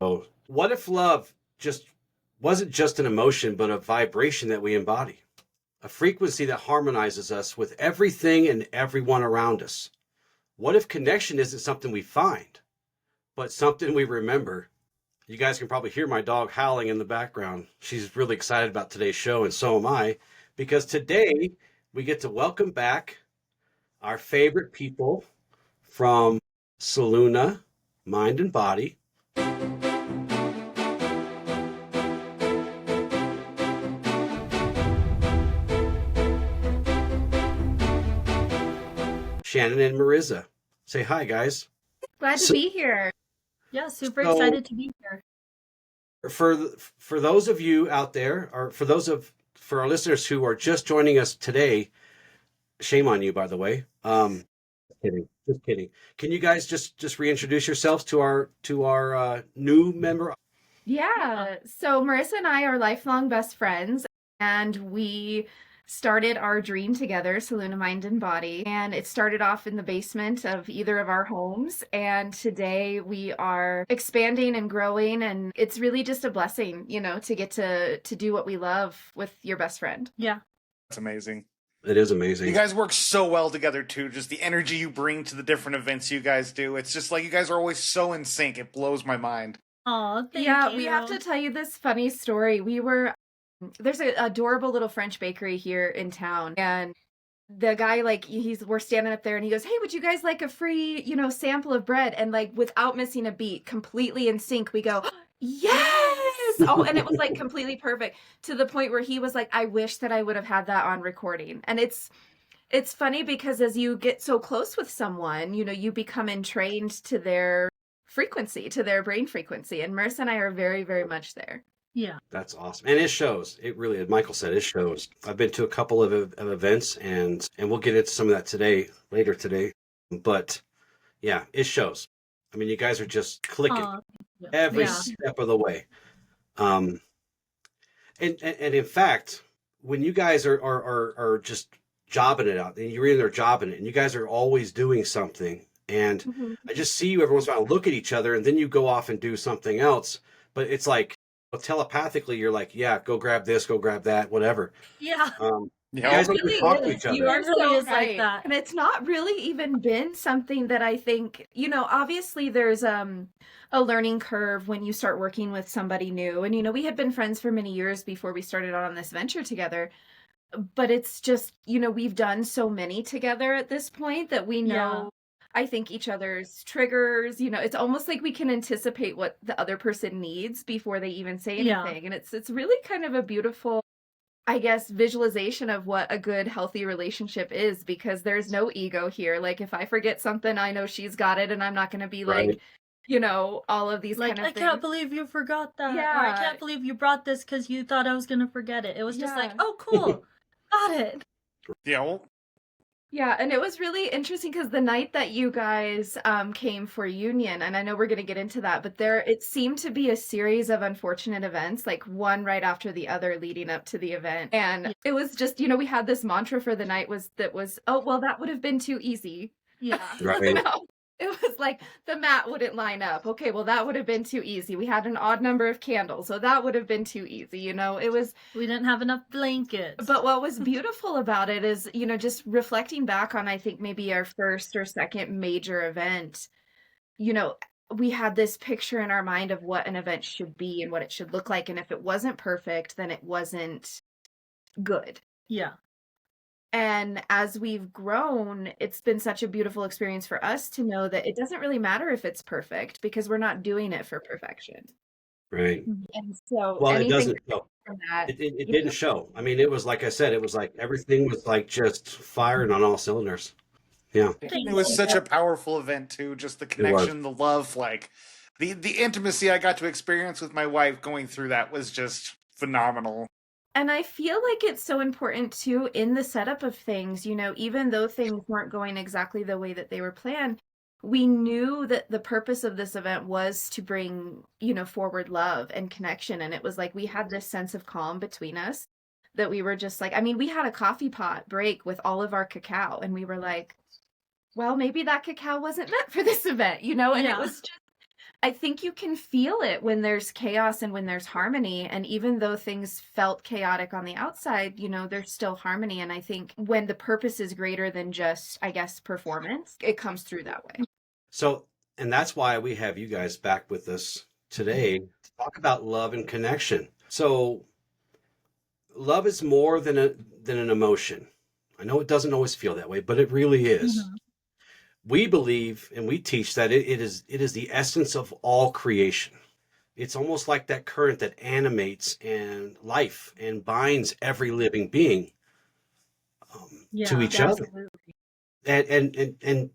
Oh, what if love just wasn't just an emotion, but a vibration that we embody? A frequency that harmonizes us with everything and everyone around us? What if connection isn't something we find, but something we remember? You guys can probably hear my dog howling in the background. She's really excited about today's show, and so am I, because today we get to welcome back our favorite people from Soluna Mind and Body. Shannon and Mariza. Say hi, guys. Glad to be here. Yeah, super excited to be here. For those of you out there, or for our listeners who are just joining us today, shame on you, by the way. Just kidding. Can you guys just reintroduce yourselves to our new member? Yeah. So Marissa and I are lifelong best friends, and we started our dream together, Soluna Mind and Body, and it started off in the basement of either of our homes, and today we are expanding and growing, and it's really just a blessing, to get to do what we love with your best friend. Yeah. That's amazing. It is amazing. You guys work so well together too, just the energy you bring to the different events you guys do. It's just like you guys are always so in sync. It blows my mind. Oh, thank you. We have to tell you this funny story. There's an adorable little French bakery here in town, and the guy, we're standing up there and he goes, "Hey, would you guys like a free, sample of bread?" And without missing a beat, completely in sync, we go, "Yes!" Oh, and it was completely perfect, to the point where he was like, "I wish that I would have had that on recording." And it's funny because as you get so close with someone, you become entrained to their frequency, to their brain frequency. And Marissa and I are very, very much there. Yeah. That's awesome. And it shows. It really, as Michael said, it shows. I've been to a couple of events, and we'll get into some of that later today. But yeah, it shows. I mean, you guys are just clicking every step of the way. And in fact, when you guys are just jobbing it out, and you're in there jobbing it, and you guys are always doing something, and I just see you every once in a while look at each other, and then you go off and do something else. But it's like, telepathically, you're like, yeah, go grab this, go grab that, whatever. Yeah. You guys really talk to each other. You are really is like that. And it's not really even been something that I think, obviously there's a learning curve when you start working with somebody new. And, we had been friends for many years before we started on this venture together. But it's just, we've done so many together at this point that we know, I think, each other's triggers. It's almost like we can anticipate what the other person needs before they even say anything. And it's really kind of a beautiful, I guess, visualization of what a good, healthy relationship is, because there's no ego here. Like, if I forget something, I know she's got it, and I'm not going to be all of these kind of I things. Can't believe you forgot that. Yeah. Or I can't believe you brought this because you thought I was going to forget it. It was just like, oh, cool. Got it. Yeah. Yeah, and it was really interesting because the night that you guys came for Union, and I know we're going to get into that, but it seemed to be a series of unfortunate events, like one right after the other leading up to the event. And it was just, we had this mantra for the night that was, oh, well, that would have been too easy. Yeah. Right. It was like the mat wouldn't line up. Okay, well, that would have been too easy. We had an odd number of candles, so that would have been too easy. It was... We didn't have enough blankets. But what was beautiful about it is, just reflecting back on, I think, maybe our first or second major event, we had this picture in our mind of what an event should be and what it should look like. And if it wasn't perfect, then it wasn't good. Yeah. And as we've grown, it's been such a beautiful experience for us to know that it doesn't really matter if it's perfect, because we're not doing it for perfection. Right. And so, well, it doesn't show. From that, it didn't show. I mean, it was like I said, it was like everything was like just firing on all cylinders. Yeah. It was such a powerful event too. Just the connection, the love, the intimacy I got to experience with my wife going through that was just phenomenal. And I feel like it's so important too in the setup of things, even though things weren't going exactly the way that they were planned, we knew that the purpose of this event was to bring, forward love and connection. And it was like we had this sense of calm between us that we were just like, we had a coffee pot break with all of our cacao, and we were like, well, maybe that cacao wasn't meant for this event, and it was just I think you can feel it when there's chaos and when there's harmony. And even though things felt chaotic on the outside, there's still harmony. And I think when the purpose is greater than just, I guess, performance, it comes through that way. So, and that's why we have you guys back with us today to talk about love and connection. So, love is more than an emotion. I know it doesn't always feel that way, but it really is. Mhm. We believe and we teach that it is the essence of all creation. It's almost like that current that animates and life and binds every living being to each other. Absolutely. And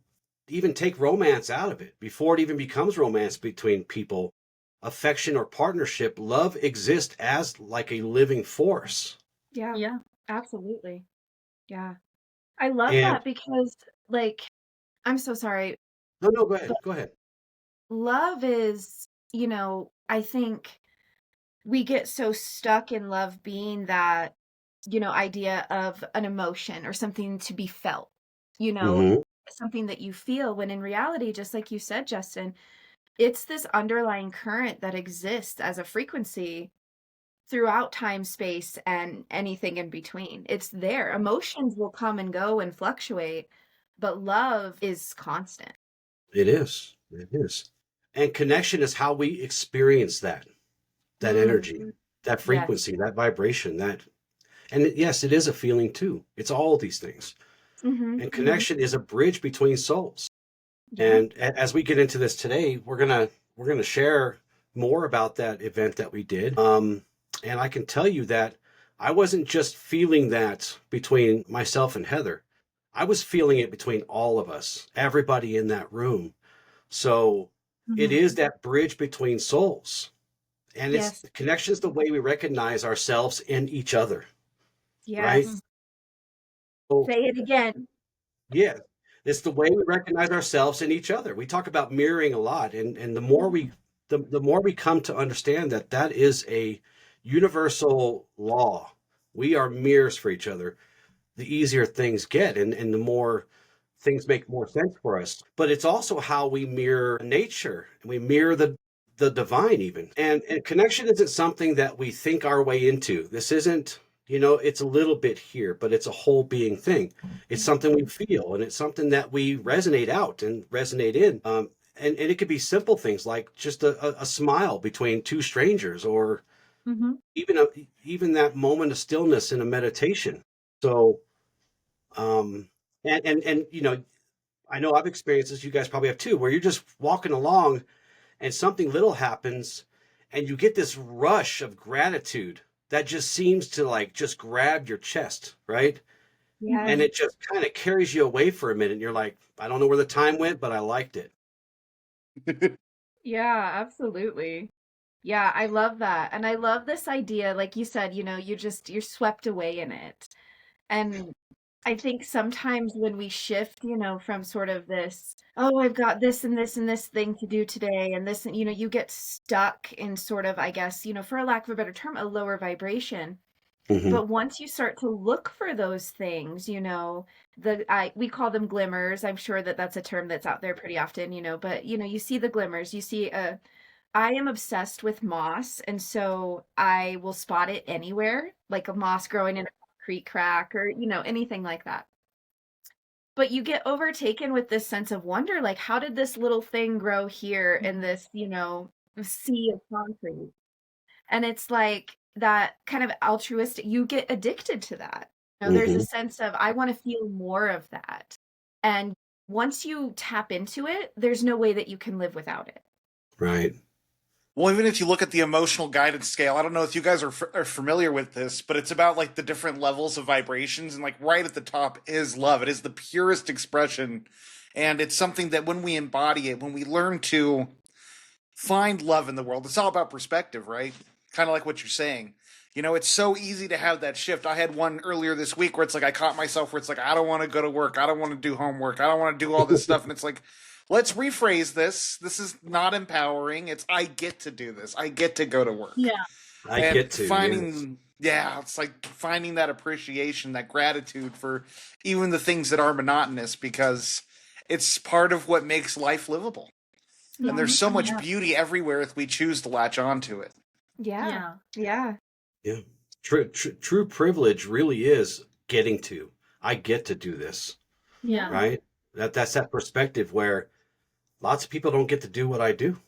even take romance out of it before it even becomes romance between people, affection or partnership. Love exists as like a living force. Yeah, Yeah. absolutely. Yeah. I love And that because, like, I'm so sorry, no, go but ahead. Go ahead. love is, I think we get so stuck in love being that, idea of an emotion or something to be felt, you know, Hmm. something that you feel, when in reality, just like you said, Justin, it's this underlying current that exists as a frequency throughout time, space, and anything in between. It's there. Emotions will come and go and fluctuate, but love is constant. It is. It is. And connection is how we experience that Mm, energy, that yes. frequency, that vibration, yes, it is a feeling too. It's all these things. Mm-hmm. And Mm-hmm. connection is a bridge between souls. Yeah. And as we get into this today, we're gonna share more about that event that we did. And I can tell you that I wasn't just feeling that between myself and Heather. I was feeling it between all of us, everybody in that room. So it Mhm. is that bridge between souls. And it's Yes. connection is the way we recognize ourselves in each other, right? Yes. So Say it again. yeah, it's the way we recognize ourselves in each other. We talk about mirroring a lot, and the more we come to understand that that is a universal law. We are mirrors for each other. The easier things get, and the more things make more sense for us. But it's also how we mirror nature, and we mirror the divine even. And connection isn't something that we think our way into. This isn't, it's a little bit here, but it's a whole being thing. It's something we feel, and it's something that we resonate out and resonate in. And it could be simple things like just a smile between two strangers, or Mhm. even that moment of stillness in a meditation. So um and I know I've experienced this, you guys probably have too, where you're just walking along and something little happens and you get this rush of gratitude that just seems to like just grab your chest, right? Yes. And Mhm. it just kind of carries you away for a minute, and you're like, I don't know where the time went, but I liked it. Yeah, absolutely. Yeah, I love that. And I love this idea, like you said, you're swept away in it. And I think sometimes when we shift, from sort of this, oh, I've got this and this and this thing to do today, and this, and you get stuck in sort of, I guess, for a lack of a better term, a lower vibration. Hmm. But once you start to look for those things, we call them glimmers. I'm sure that that's a term that's out there pretty often, but you see the glimmers. You see I am obsessed with moss, and so I will spot it anywhere, like a moss growing in a concrete crack or, anything like that. But you get overtaken with this sense of wonder, like, how did this little thing grow here in this, sea of concrete? And it's like that kind of altruistic, you get addicted to that. There's a Hmm. sense of, I want to feel more of that. And once you tap into it, there's no way that you can live without it. Right. Well, even if you look at the emotional guidance scale, I don't know if you guys are familiar with this, but it's about like the different levels of vibrations, and like right at the top is love. It is the purest expression, and it's something that when we embody it, when we learn to find love in the world, it's all about perspective, right? Kind of like what you're saying. It's so easy to have that shift. I had one earlier this week where it's like I caught myself where it's like I don't want to go to work, I don't want to do homework, I don't want to do all this stuff, and it's like let's rephrase this. This is not empowering. It's I get to do this. I get to go to work. Yeah. I And get to, yes. finding yeah, it's like finding that appreciation, that gratitude for even the things that are monotonous because it's part of what makes life livable. And there's so much Yeah. beauty everywhere if we choose to latch onto it. Yeah. Yeah. Yeah. True privilege really is getting to. I get to do this, Yeah. right? That's that perspective where lots of people don't get to do what I do.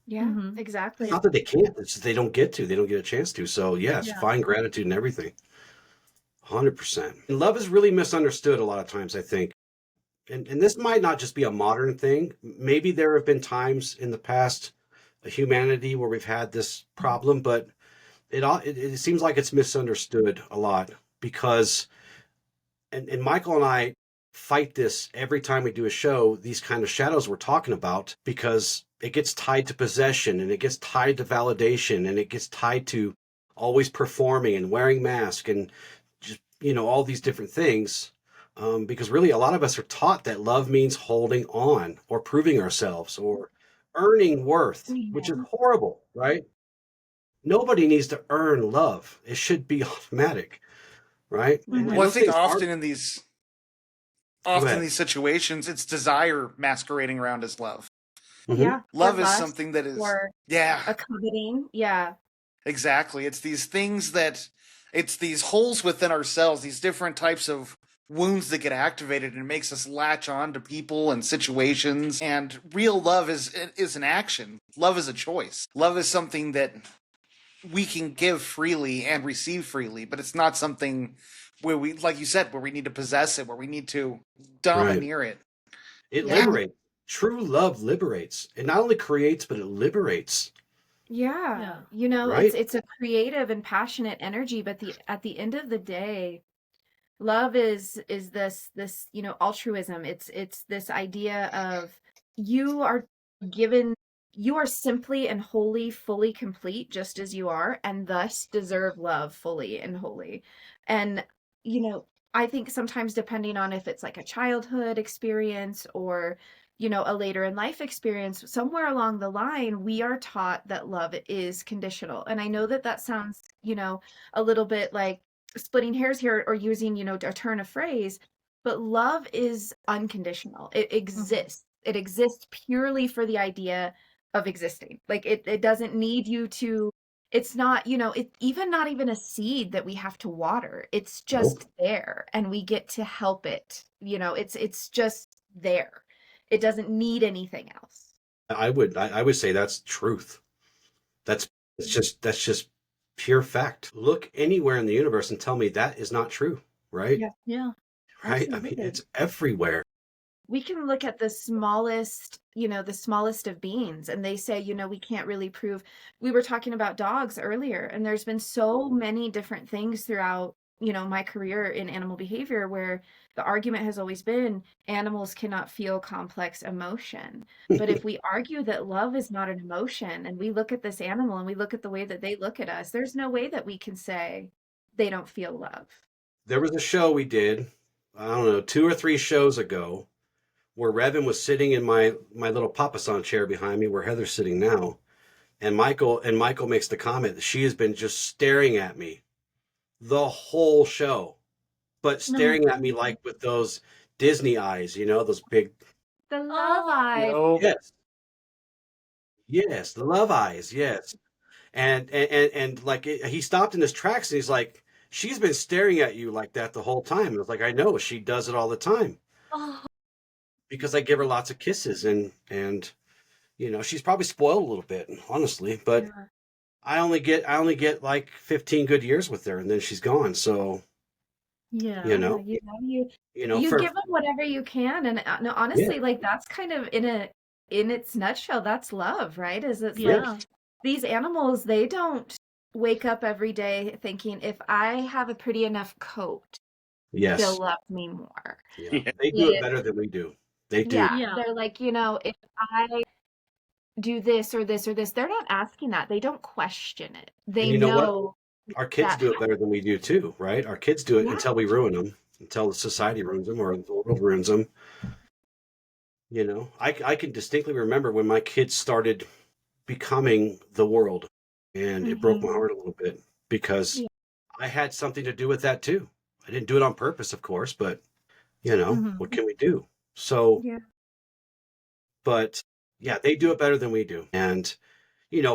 Yeah. Mhm. Exactly. It's not that they can't; it's that they don't get to. They don't get a chance to. So yes, Yeah. find gratitude in everything. 100%. And love is really misunderstood a lot of times, I think. And this might not just be a modern thing. Maybe there have been times in the past humanity where we've had this problem, but it seems like it's misunderstood a lot because and Michael and I fight this every time we do a show, these kind of shadows we're talking about, because it gets tied to possession and it gets tied to validation and it gets tied to always performing and wearing masks and just, all these different things. Because really a lot of us are taught that love means holding on or proving ourselves or earning worth, which is horrible, right? Nobody needs to earn love. It should be automatic, right? And Well, I those think things aren't- often in these situations, it's desire masquerading around as love. Mhm. Yeah. Love Or is lust, something that is, or yeah, a coveting. Yeah. exactly. It's these things it's these holes within ourselves, these different types of wounds that get activated, and it makes us latch on to people and situations. And real love is an action. Love is a choice. Love is something that we can give freely and receive freely, but it's not something where we, like you said, where we need to possess it, where we need to domineer it. It Yeah. liberates. True love liberates. It not only creates, but it liberates. Yeah. Yeah. Right? It's a creative and passionate energy, but at the end of the day, love is this altruism. It's this idea of you are given, you are simply and wholly fully complete just as you are, and thus deserve love fully and wholly. And I think sometimes, depending on if it's like a childhood experience or a later in life experience, somewhere along the line we are taught that love is conditional. And I know that that sounds a little bit like splitting hairs here, or using a turn of phrase, but love is unconditional. It exists. It exists purely for the idea of existing. Like it doesn't need you to, it's not, it even not even a seed that we have to water. It's just Nope. there, and we get to help it. It's just there. It doesn't need anything else. I would say that's truth. That's just pure fact. Look anywhere in the universe and tell me that is not true, right? Yeah. Yeah. Right? I mean, Absolutely. it's everywhere. We can look at the smallest of beings, and they say, we can't really prove. We were talking about dogs earlier, and there's been so many different things throughout, my career in animal behavior, where the argument has always been animals cannot feel complex emotion. But if we argue that love is not an emotion, and we look at this animal and we look at the way that they look at us, there's no way that we can say they don't feel love. There was a show we did, I don't know, 2 or 3 shows ago, where Revan was sitting in my little papasan chair behind me, where Heather's sitting now, and Michael makes the comment that she has been just staring at me the whole show, but staring at me like with those Disney eyes, those big. The love eyes. Yes, the love eyes, yes. And like he stopped in his tracks and he's like, she's been staring at you like that the whole time. And I was like, I know, she does it all the time. Oh. Because I give her lots of kisses and she's probably spoiled a little bit, honestly, but Yeah. I only get like 15 good years with her and then she's gone. So, Yeah. You for, give them whatever you can, and no, honestly, like that's kind of in its nutshell, that's love, right? Is it's like Yeah. these animals, they don't wake up every day thinking, if I have a pretty enough coat, yes, they'll love me more. yeah. They do it better than we do. They do. Yeah. They're like, if I do this or this or this, they're not asking that. They don't question it. They And you know what? know Our kids that do it better than we do too, right? Our kids do it Yeah. until we ruin them, until the society ruins them or the world ruins them. I can distinctly remember when my kids started becoming the world, and it broke my heart a little bit because Yeah. I had something to do with that too. I didn't do it on purpose, of course, but what can we do? So, Yeah. but Yeah, they do it better than we do. And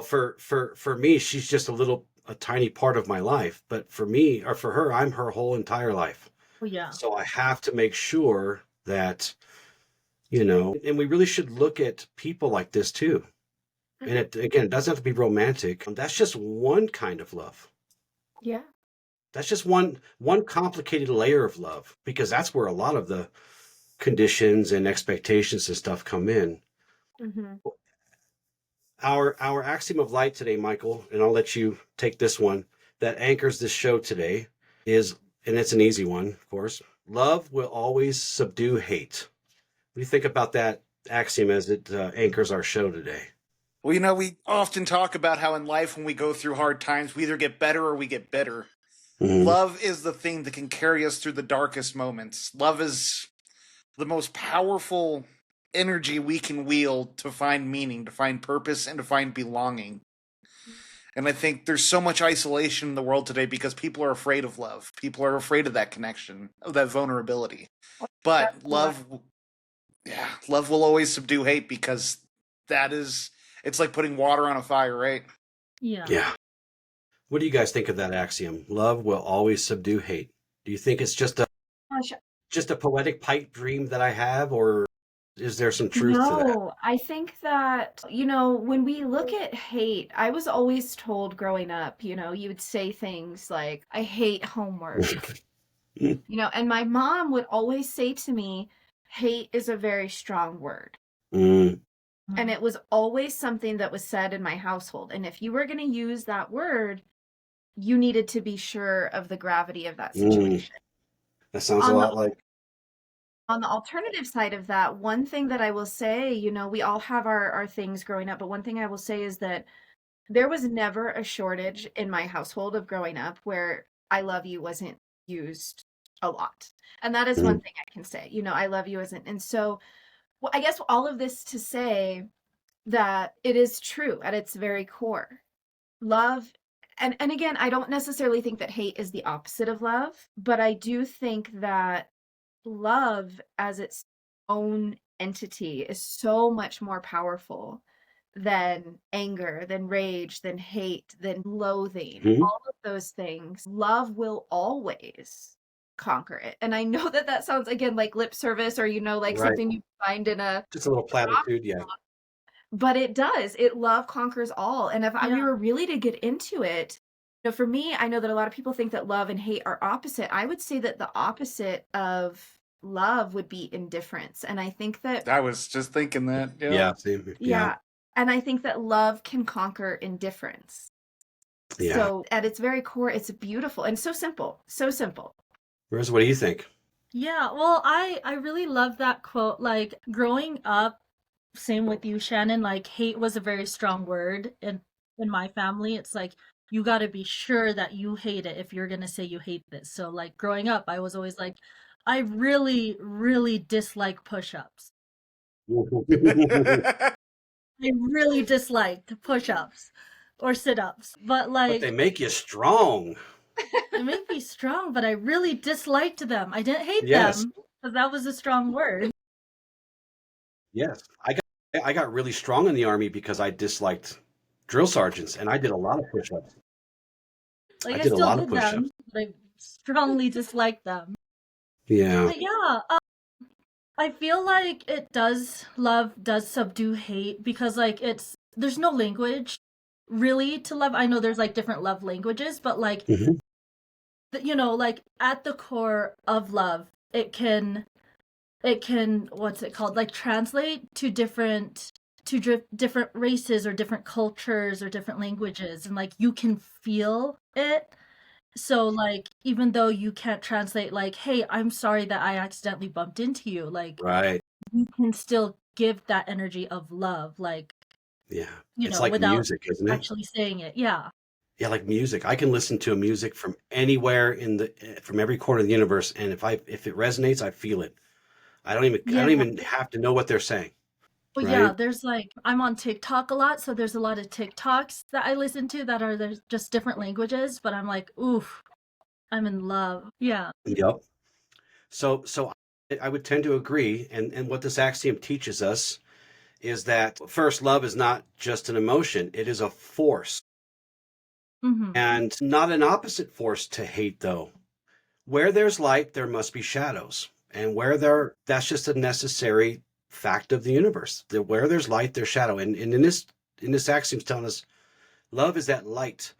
for me, she's just a tiny part of my life. But for me, or for her, I'm her whole entire life. Oh yeah. So I have to make sure that, and we really should look at people like this too. And it doesn't have to be romantic. That's just one kind of love. Yeah. That's just one complicated layer of love, because that's where a lot of the conditions and expectations and stuff come in. Mm-hmm. Our axiom of light today, Michael, and I'll let you take this one, that anchors this show today is, and it's an easy one, of course, love will always subdue hate. What do you think about that axiom as it anchors our show today? Well, we often talk about how in life when we go through hard times, we either get better or we get bitter. Mm-hmm. Love is the thing that can carry us through the darkest moments. Love is the most powerful energy we can wield to find meaning, to find purpose, and to find belonging. And I think there's so much isolation in the world today because people are afraid of love. People are afraid of that connection, of that vulnerability. But love will always subdue hate, because it's like putting water on a fire, right? Yeah. Yeah. What do you guys think of that axiom? Love will always subdue hate. Do you think it's just a poetic pipe dream that I have, or is there some truth to that? No, I think that, when we look at hate, I was always told growing up, you would say things like, I hate homework, and my mom would always say to me, hate is a very strong word. Mm. And it was always something that was said in my household. And if you were going to use that word, you needed to be sure of the gravity of that situation. That sounds a lot like... On the alternative side of that, one thing that I will say, we all have our things growing up, but one thing I will say is that there was never a shortage in my household of growing up where I love you wasn't used a lot. And that is one thing I can say, I love you isn't. And so, well, I guess all of this to say that it is true at its very core. Love, and again, I don't necessarily think that hate is the opposite of love, but I do think that love as its own entity is so much more powerful than anger, than rage, than hate, than loathing. All of those things, love will always conquer it. And I know that sounds, again, like lip service, or like Right. something you find in just a little platitude, yeah. But it does. Love conquers all. And if we were really to get into it, for me, I know that a lot of people think that love and hate are opposite. I would say that the opposite of love would be indifference. And I think that... I was just thinking that. Yeah. Yeah. And I think that love can conquer indifference. Yeah. So at its very core, it's beautiful and so simple. So simple. Mariza, what do you think? Yeah, well, I really love that quote. Like, growing up, same with you, Shannon, like, hate was a very strong word in my family. It's like, you got to be sure that you hate it if you're going to say you hate this. So, like, growing up, I was always like, I really, really dislike push-ups. I really disliked push-ups or sit-ups. But, like... But they make you strong. They make me strong, but I really disliked them. I didn't hate Yes. them, because that was a strong word. Yes. I got really strong in the Army because I disliked drill sergeants, and I did a lot of push-ups. Like, I did a lot of them, push-ups. but I strongly disliked them. Yeah. But yeah, I feel like love does subdue hate, because like there's no language really to love. I know there's like different love languages, but like, like at the core of love, it can, what's it called? Like translate to different races or different cultures or different languages, and like you can feel it. So like, even though you can't translate, like, hey, I'm sorry that I accidentally bumped into you, like, Right. you can still give that energy of love, like, Yeah. It's like without music, isn't it? actually saying it. Yeah. Yeah, like music. I can listen to a music from anywhere from every corner of the universe, and if it resonates, I feel it. I don't even have to know what they're saying. But right? yeah, there's like, I'm on TikTok a lot, so there's a lot of TikToks that I listen to that are there's just different languages, but I'm like, oof, I'm in love. Yeah. Yep. So I would tend to agree, and what this axiom teaches us is that first, love is not just an emotion, it is a force. Mm-hmm. And not an opposite force to hate, though. Where there's light, there must be shadows. And that's just a necessary fact of the universe. Where there's light, there's shadow. And in this axiom is telling us love is that light.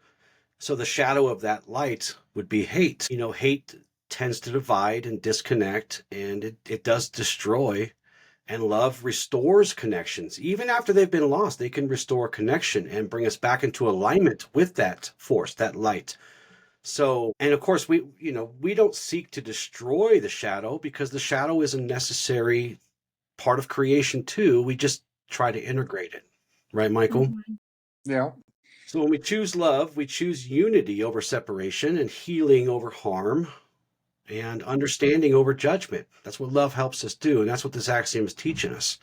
So the shadow of that light would be hate. Hate tends to divide and disconnect, and it does destroy. And love restores connections. Even after they've been lost, they can restore connection and bring us back into alignment with that force, that light. So, and of course, we don't seek to destroy the shadow, because the shadow is a necessary part of creation too. We just try to integrate it. Right, Michael? Mm-hmm. Yeah. So when we choose love, we choose unity over separation, and healing over harm, and understanding over judgment. That's what love helps us do, and that's what this axiom is teaching us.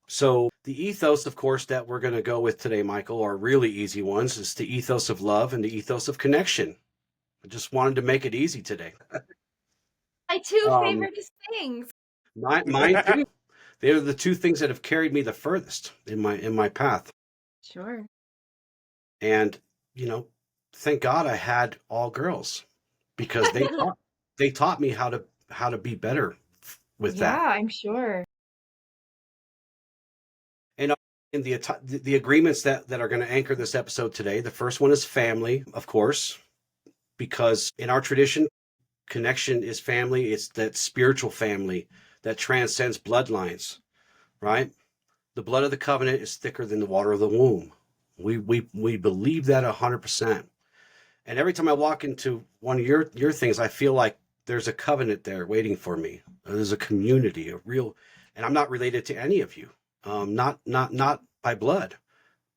So the ethos, of course, that we're going to go with today, Michael, are really easy ones. It's the ethos of love and the ethos of connection. I just wanted to make it easy today. My two Um, favorite things. Mine too. They're the two things that have carried me the furthest in my path. Sure. And, thank God I had all girls, because they taught me how to be better with Yeah, that. I'm sure. And in the agreements that are going to anchor this episode today, the first one is family, of course, because in our tradition, connection is family. It's that spiritual family that transcends bloodlines, right? The blood of the covenant is thicker than the water of the womb. We believe that 100%. And every time I walk into one of your things, I feel like there's a covenant there waiting for me. There's a community, and I'm not related to any of you, not by blood,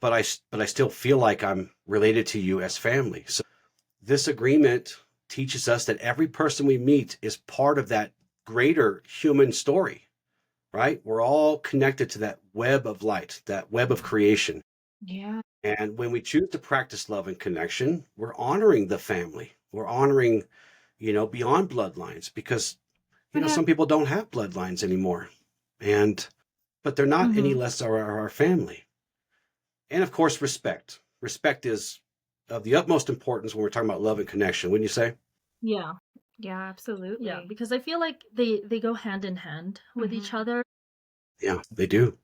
but I still feel like I'm related to you as family. So this agreement teaches us that every person we meet is part of that greater human story, right? We're all connected to that web of light, that web of creation. Yeah. And when we choose to practice love and connection, we're honoring the family. We're honoring, beyond bloodlines, because, some people don't have bloodlines anymore. But they're not any less our family. And of course, respect. Respect is of the utmost importance when we're talking about love and connection, wouldn't you say? Yeah. Yeah, absolutely. Yeah, because I feel like they go hand in hand with each other. Yeah, they do.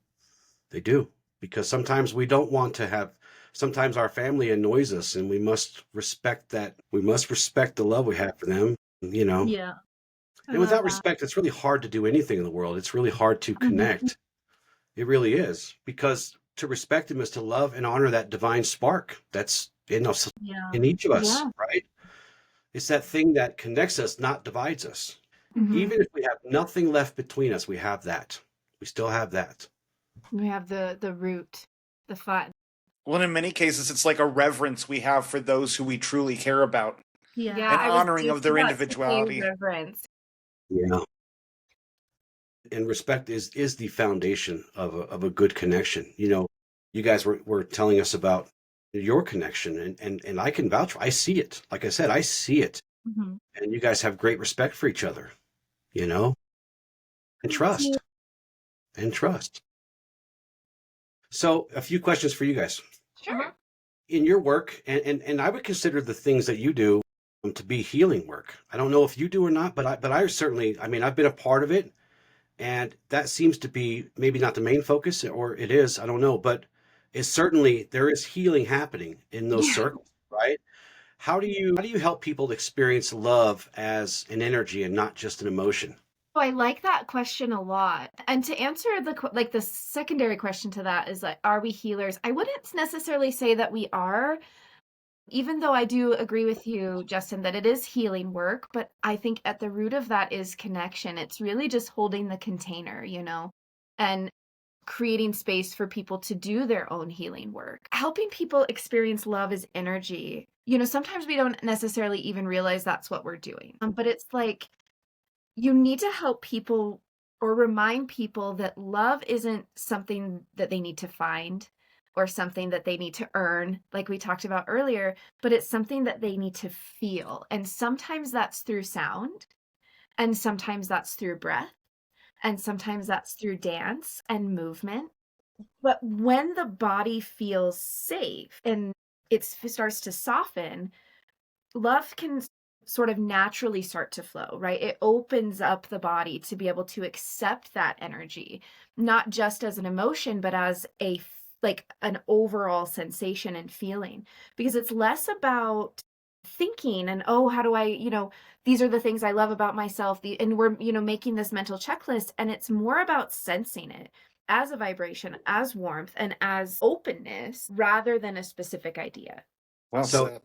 They do. Because sometimes we don't want to sometimes our family annoys us, and we must respect that. We must respect the love we have for them, Yeah. And without respect, it's really hard to do anything in the world. It's really hard to connect. It really is. Because to respect them is to love and honor that divine spark that's in us, in each of us, right? It's that thing that connects us, not divides us. Even if we have nothing left between us, we have that. We still have that. We have the root, the fun. Well, in many cases, it's like a reverence we have for those who we truly care about. Yeah. Yeah, An honoring of their individuality. Reverence. Yeah. And respect is the foundation of a good connection. You guys were telling us about your connection, and I can vouch for. I see it. Like I said, I see it. And you guys have great respect for each other, and trust. And trust. So a few questions for you guys. Sure. In your work, and I would consider the things that you do to be healing work. I don't know if you do or not, but I certainly, I've been a part of it, and that seems to be maybe not the main focus, or it is, I don't know, but it's certainly, there is healing happening in those circles, right? How do you help people experience love as an energy and not just an emotion? Oh, I like that question a lot. And to answer the secondary question to that is like, are we healers? I wouldn't necessarily say that we are, even though I do agree with you, Justin, that it is healing work. But I think at the root of that is connection. It's really just holding the container, and creating space for people to do their own healing work. Helping people experience love as energy. Sometimes we don't necessarily even realize that's what we're doing. But it's like, you need to help people or remind people that love isn't something that they need to find or something that they need to earn, like we talked about earlier, but it's something that they need to feel. And sometimes that's through sound, and sometimes that's through breath, and sometimes that's through dance and movement. But when the body feels safe and it starts to soften, love can sort of naturally start to flow, right? It opens up the body to be able to accept that energy, not just as an emotion, but as like an overall sensation and feeling, because it's less about thinking and, oh, how do I, these are the things I love about myself. And we're, making this mental checklist, and it's more about sensing it as a vibration, as warmth, and as openness rather than a specific idea. Well So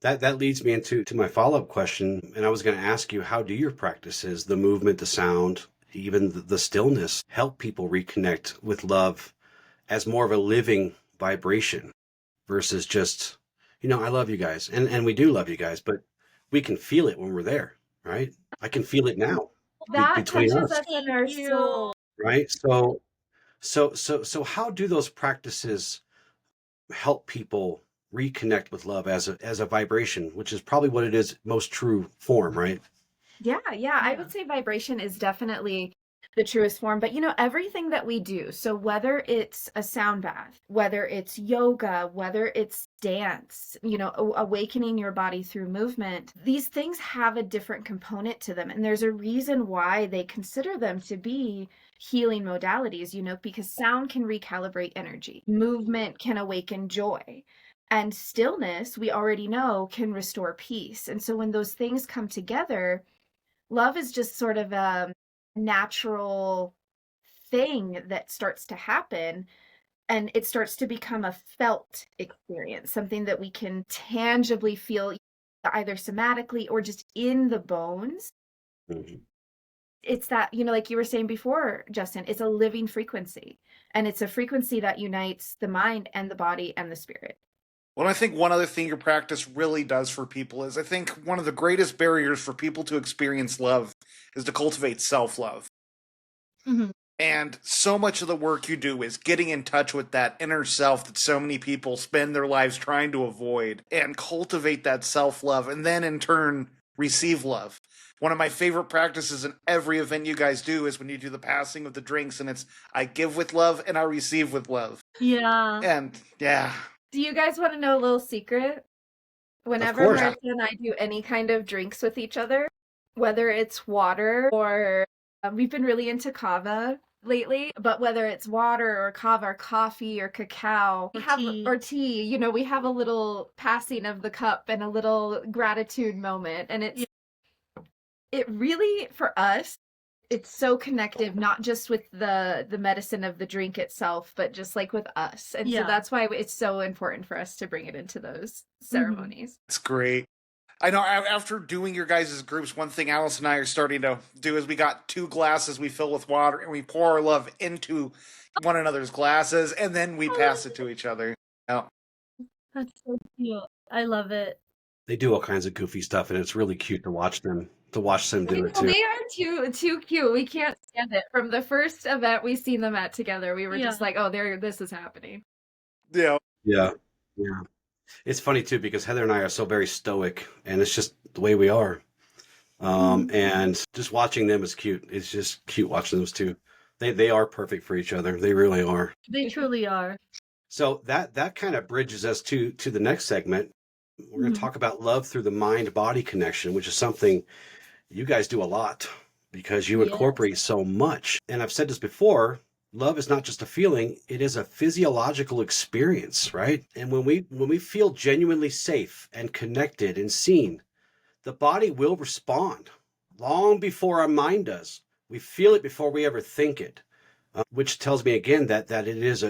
said. that leads me into my follow-up question. And I was going to ask you, how do your practices, the movement, the sound, even the stillness, help people reconnect with love as more of a living vibration versus just, I love you guys. And we do love you guys, but we can feel it when we're there, right? I can feel it now That between touches us, us in our Thank you. soul. right? So how do those practices help people reconnect with love as a vibration, which is probably what it is most true form, right? Yeah, I would say vibration is definitely the truest form, but everything that we do, so whether it's a sound bath, whether it's yoga, whether it's dance, awakening your body through movement, these things have a different component to them. And there's a reason why they consider them to be healing modalities, because sound can recalibrate energy, movement can awaken joy, and stillness, we already know, can restore peace. And so when those things come together, love is just sort of a natural thing that starts to happen, and it starts to become a felt experience, something that we can tangibly feel either somatically or just in the bones. Mhm. It's that, like you were saying before, Justin, it's a living frequency, and it's a frequency that unites the mind and the body and the spirit. Well, I think one other thing your practice really does for people is I think one of the greatest barriers for people to experience love is to cultivate self-love. Mhm. And so much of the work you do is getting in touch with that inner self that so many people spend their lives trying to avoid, and cultivate that self-love, and then in turn receive love. One of my favorite practices in every event you guys do is when you do the passing of the drinks, and it's I give with love and I receive with love. Yeah. And yeah, Do you guys want to know a little secret? Of Whenever course. Mariza and I do any kind of drinks with each other, whether it's water or we've been really into kava lately, but whether it's water or kava or coffee or cacao, Or tea. we have a little passing of the cup and a little gratitude moment. And it really, for us, it's so connective, not just with the medicine of the drink itself, but just like with us. And so Yeah. that's why it's so important for us to bring it into those ceremonies. it's great. I know after doing your guys' groups, one thing Alice and I are starting to do is we got 2 glasses we fill with water, and we pour our love into one another's glasses, and then we pass it to each other. Yeah. That's so cute. I love it. They do all kinds of goofy stuff, and it's really cute to watch them do it too. They are too cute. We can't stand it. From the first event we seen them at together, we were just Yeah. like, oh, this is happening. Yeah. Yeah. It's funny too, because Heather and I are so very stoic, and it's just the way we are. And just watching them is cute. It's just cute watching those two. They are perfect for each other. They really are. They truly are. So that kind of bridges us to the next segment. We're going to talk about love through the mind-body connection, which is something you guys do a lot because you Yes. incorporate so much. And I've said this before, love is not just a feeling, it is a physiological experience, right? And when we feel genuinely safe and connected and seen, the body will respond long before our mind does. We feel it before we ever think it, which tells me again that it is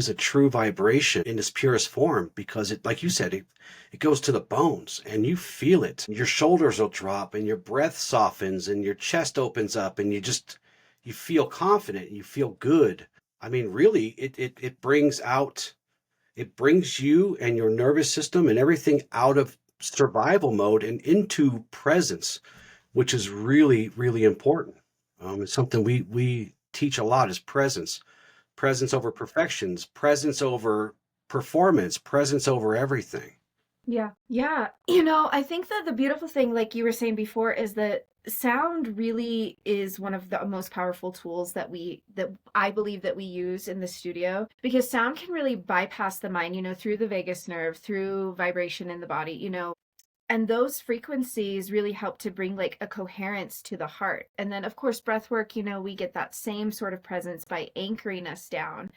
a true vibration in its purest form, because it, like you said, it goes to the bones and you feel it. Your shoulders will drop and your breath softens and your chest opens up and you feel confident, you feel good. I mean, really, it brings you and your nervous system and everything out of survival mode and into presence, which is really, really important. It's something we teach a lot, is presence over perfections, presence over performance, presence over everything. Yeah. I think that the beautiful thing, like you were saying before, is that sound really is one of the most powerful tools that I believe that we use in the studio, because sound can really bypass the mind, through the vagus nerve, through vibration in the body, and those frequencies really help to bring like a coherence to the heart. And then of course breath work, we get that same sort of presence by anchoring us down.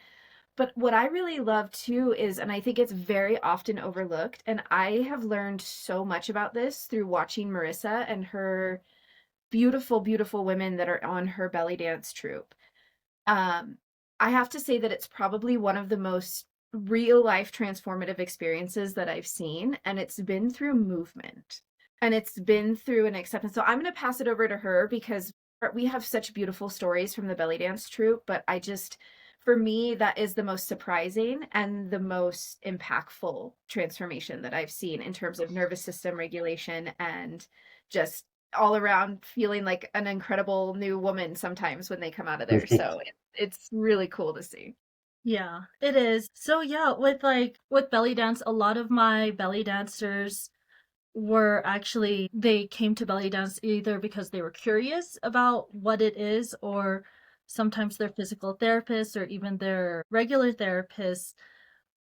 But what I really love too is, and I think it's very often overlooked, and I have learned so much about this through watching Mariza and her beautiful, beautiful women that are on her belly dance troupe. I have to say that it's probably one of the most real life transformative experiences that I've seen, and it's been through movement, and it's been through an acceptance. So I'm going to pass it over to her, because we have such beautiful stories from the belly dance troupe, but for me, that is the most surprising and the most impactful transformation that I've seen in terms of nervous system regulation, and just all around feeling like an incredible new woman sometimes when they come out of there. So it's really cool to see. Yeah, it is. So yeah, with belly dance, a lot of my belly dancers were actually, they came to belly dance either because they were curious about what it is, or sometimes their physical therapists or even their regular therapists,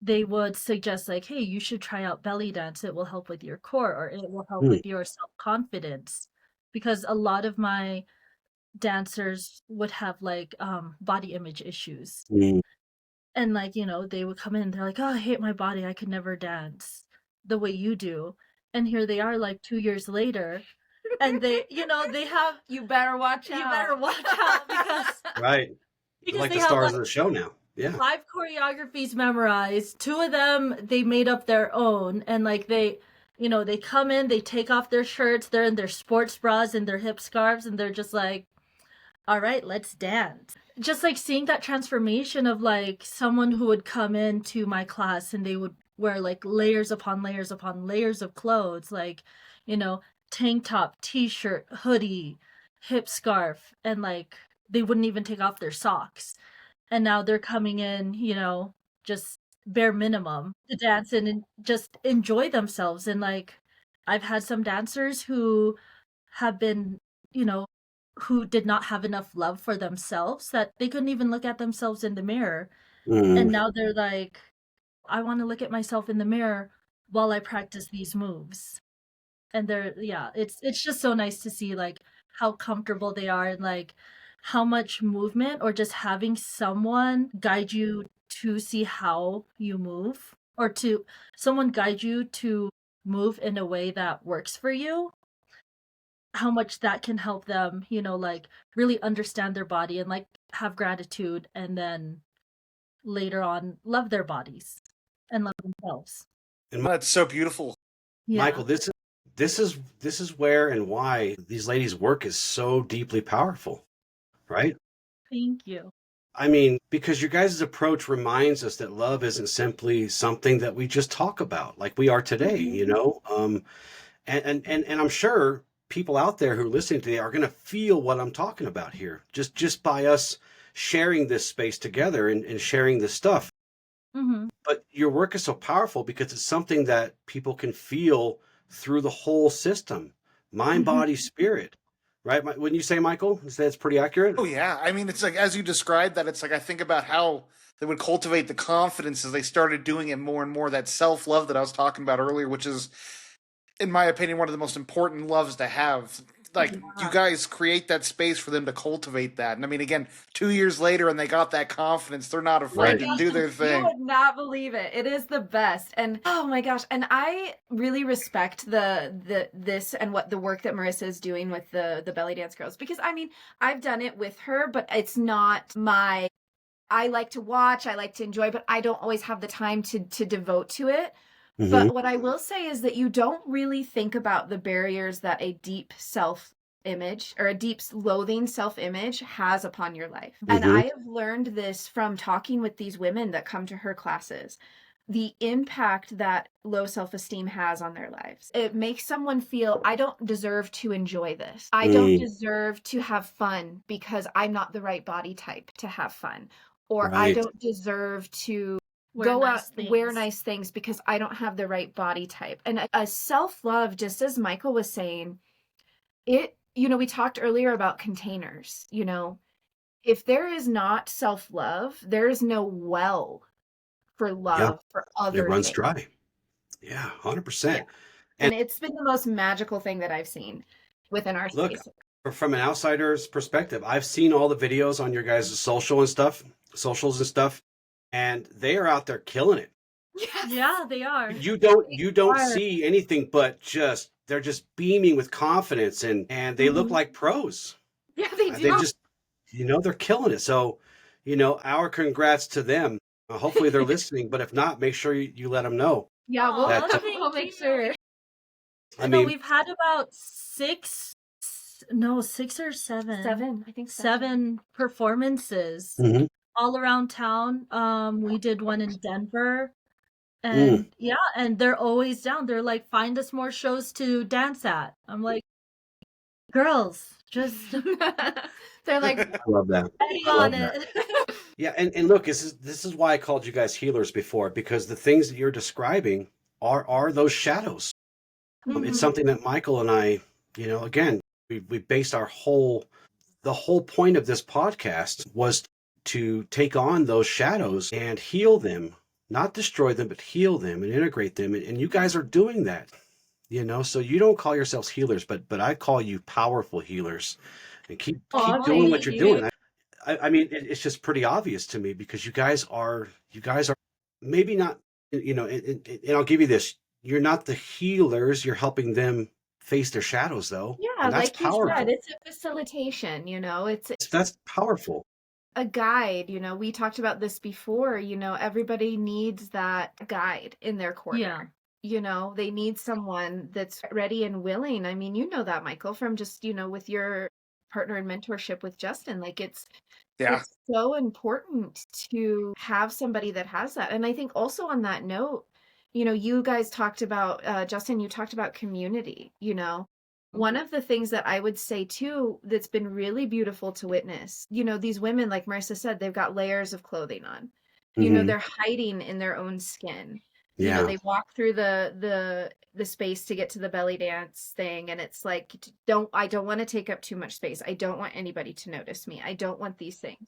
they would suggest like, hey, you should try out belly dance. It will help with your core, or it will help with your self-confidence. Because a lot of my dancers would have like body image issues. And like, they would come in, they're like, oh, I hate my body. I could never dance the way you do. And here they are like 2 years later, and they have, You better watch you out. better watch out, because Right. They're like they the have stars like of the show now. Yeah. 5 choreographies memorized. 2 of them they made up their own, and like they come in, they take off their shirts, they're in their sports bras and their hip scarves, and they're just like, all right, let's dance. Just like seeing that transformation of like someone who would come into my class and they would wear like layers upon layers upon layers of clothes, like, tank top, t-shirt, hoodie, hip scarf, and like they wouldn't even take off their socks. And now they're coming in, just bare minimum to dance and just enjoy themselves. And like, I've had some dancers who have been, who did not have enough love for themselves, that they couldn't even look at themselves in the mirror. And now they're like, I want to look at myself in the mirror while I practice these moves. And it's just so nice to see like how comfortable they are, and like how much movement, or just having someone guide you to see how you move, or to someone guide you to move in a way that works for you, how much that can help them, like really understand their body and like have gratitude, and then later on love their bodies and love themselves. And That's so beautiful. Yeah. Michael, this is where and why these ladies' work is so deeply powerful, right? Thank you. I mean, because your guys' approach reminds us that love isn't simply something that we just talk about like we are today, and I'm sure people out there who are listening today are going to feel what I'm talking about here, just by us sharing this space together and sharing this stuff. But your work is so powerful because it's something that people can feel through the whole system, mind, body, spirit, right? Wouldn't you say, Michael? That's pretty accurate. Oh yeah, I mean, it's like as you described that, it's like I think about how they would cultivate the confidence as they started doing it more and more. That self-love that I was talking about earlier, which is, in my opinion, one of the most important loves to have. Like, you guys create that space for them to cultivate that. And I mean, again, 2 years later, and they got that confidence, they're not afraid to do their You thing. would not believe it. It is the best. And oh my gosh. And I really respect this and what the work that Mariza is doing with the belly dance girls, because I mean, I've done it with her, but it's not I like to watch, I like to enjoy, but I don't always have the time to devote to it. But what I will say is that you don't really think about the barriers that a deep self-image or a deep loathing self-image has upon your life. And I have learned this from talking with these women that come to her classes. The impact that low self-esteem has on their lives. It makes someone feel, I don't deserve to enjoy this. I don't deserve to have fun because I'm not the right body type to have fun. Or I don't deserve to go out, wear nice things because I don't have the right body type. And a self-love, just as Michael was saying, it we talked earlier about containers. If there is not self-love, there is no well for Yeah, love for it other runs things. dry. Yeah, 100%. Yeah. And it's been the most magical thing that I've seen within our Look, space. from an outsider's perspective, I've seen all the videos on your guys' socials and stuff, and they are out there killing it. Yes. Yeah, they are. You don't are. see anything but they're just beaming with confidence, and they look Mhm. like pros. Yeah, they do. They just, they're killing it. So, our congrats to them. Hopefully they're listening, but if not, make sure you let them know. Yeah, Aw, That- thank we'll make you. sure. I No, mean, we've had about 6 or 7. I think Seven performances mhm. all around town. We did one in Denver. Mm. And yeah, and they're always down. They're like, find us more shows to dance at. I'm like, girls, just They're like, I love that. be I love on that. it. Yeah, and look, this is why I called you guys healers before, because the things that you're describing are those shadows. It's Mhm. something that Michael and I, again, we based the whole point of this podcast was to take on those shadows and heal them, not destroy them, but heal them and integrate them. And you guys are doing that, so you don't call yourselves healers, but I call you powerful healers, and keep Aw, doing what thank you're you. doing. I mean, it's just pretty obvious to me, because you guys are maybe not, and I'll give you this. You're not the healers. You're helping them face their shadows, though. Yeah, And that's like you said, powerful. it's a facilitation, it's That's powerful. a guide. We talked about this before, everybody needs that guide in their corner. They need someone that's ready and willing. I mean, that, Michael, from just, with your partner in mentorship with Justin. Like it's so important to have somebody that has that. And I think also on that note, you guys talked about, Justin, you talked about community, One of the things that I would say too, that's been really beautiful to witness, these women, like Marissa said, they've got layers of clothing on, Mhm. they're hiding in their own skin. Yeah. They walk through the space to get to the belly dance thing, and it's like, I don't want to take up too much space. I don't want anybody to notice me. I don't want these things.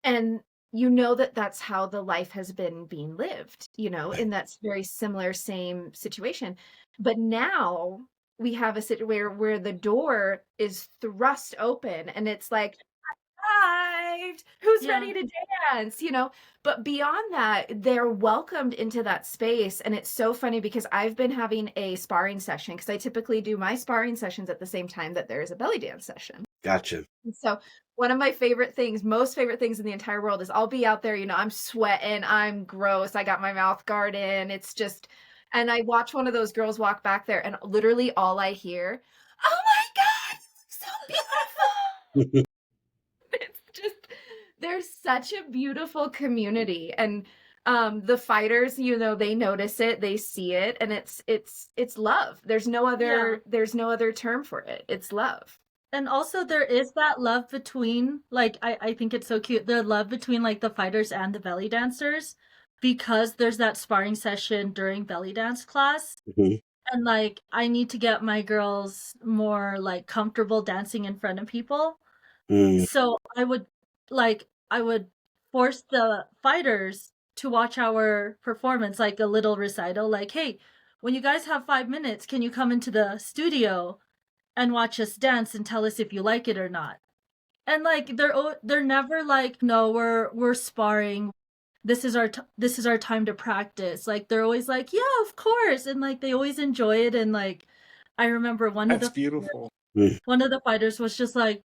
And that's how the life has been being lived, in that very similar same situation. But now we have a situation where the door is thrust open, and it's like, arrived, who's ready to dance, but beyond that, they're welcomed into that space. And it's so funny because I've been having a sparring session, because I typically do my sparring sessions at the same time that there is a belly dance session. Gotcha. And so one of my most favorite things in the entire world is I'll be out there, I'm sweating, I'm gross, I got my mouth guard in, it's just, and I watch one of those girls walk back there, and literally all I hear, oh my God, so beautiful. It's just, there's such a beautiful community, and the fighters, they notice it, they see it, and it's love. There's no other term for it. It's love. And also there is that love between, like, I think it's so cute, the love between like the fighters and the belly dancers, because there's that sparring session during belly dance class. Mhm. And like, I need to get my girls more like comfortable dancing in front of people. Mm. So I would force the fighters to watch our performance, like a little recital, like, hey, when you guys have 5 minutes, can you come into the studio and watch us dance and tell us if you like it or not? And like, they're never like, no, we're sparring, this is our time to practice. Like, they're always like, yeah, of course. And like, they always enjoy it. And like, I remember one of the fighters was just like,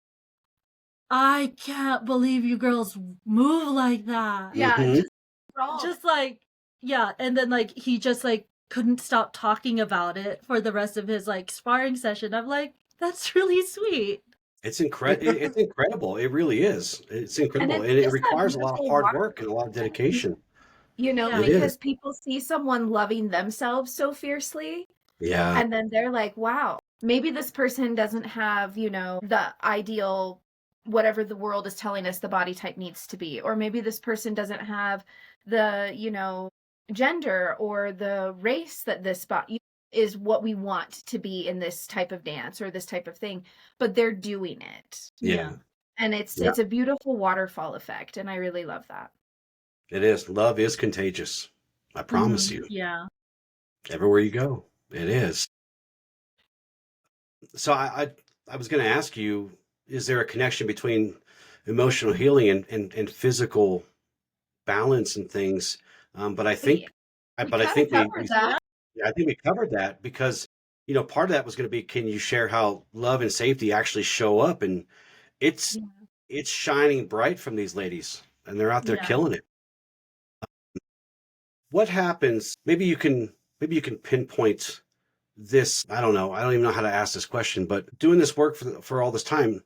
I can't believe you girls move like that. Yeah, Mhm. just like, yeah. And then like, he just like couldn't stop talking about it for the rest of his like sparring session. I'm like, that's really sweet. It's incredible. It really is. It's incredible. And it just that requires a lot of beautiful hard heart. work and a lot of dedication. Yeah. It Because is. people see someone loving themselves so fiercely, Yeah. and then they're like, wow, maybe this person doesn't have, the ideal, whatever the world is telling us the body type needs to be. Or maybe this person doesn't have the, gender or the race that this body, is what we want to be in this type of dance or this type of thing, but they're doing it. Yeah. And it's Yeah. it's a beautiful waterfall effect, and I really love that. It is. Love is contagious. I promise you. Yeah. Everywhere you go, it is. So I was going to ask you, is there a connection between emotional healing and physical balance and things? But I think, We but I kinda think covered that. yeah, I think we covered that because, part of that was going to be, can you share how love and safety actually show up? And it's, Yeah. it's shining bright from these ladies and they're out there Yeah. killing it. What happens? Maybe you can pinpoint this. I don't know. I don't even know how to ask this question, but doing this work for all this time,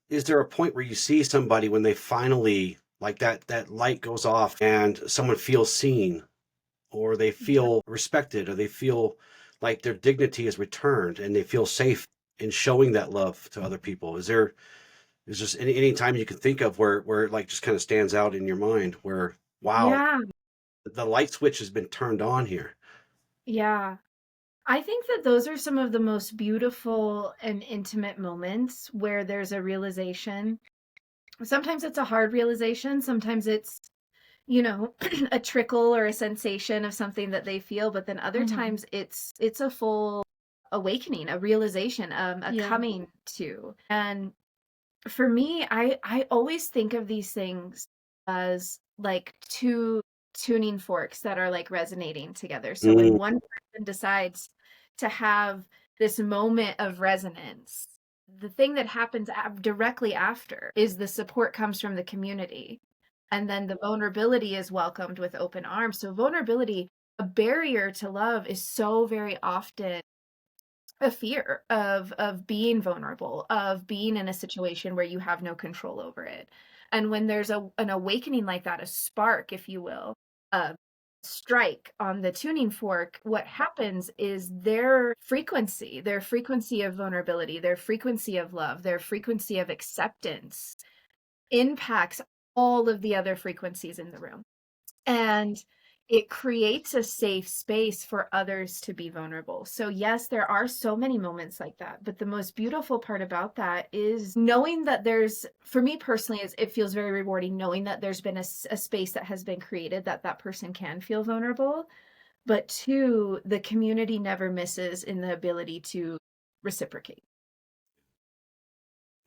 is there a point where you see somebody when they finally, like, that light goes off and someone feels seen, or they feel respected, or they feel like their dignity is returned and they feel safe in showing that love to other people? Is just any time you can think of where it like just kind of stands out in your mind where, wow, Yeah. the light switch has been turned on here? Yeah. I think that those are some of the most beautiful and intimate moments where there's a realization. Sometimes it's a hard realization, sometimes it's, a trickle or a sensation of something that they feel, but then other times it's a full awakening, a realization, a Yeah. coming to. And for me, I always think of these things as like two tuning forks that are like resonating together. So when one person decides to have this moment of resonance, the thing that happens directly after is the support comes from the community. And then the vulnerability is welcomed with open arms. So vulnerability, a barrier to love, is so very often a fear of being vulnerable, of being in a situation where you have no control over it. And when there's an awakening like that, a spark, if you will, a strike on the tuning fork, what happens is their frequency of vulnerability, their frequency of love, their frequency of acceptance impacts all of the other frequencies in the room. And it creates a safe space for others to be vulnerable. So yes, there are so many moments like that, but the most beautiful part about that is knowing that for me personally, it feels very rewarding knowing that there's been a space that has been created that person can feel vulnerable. But two, the community never misses in the ability to reciprocate.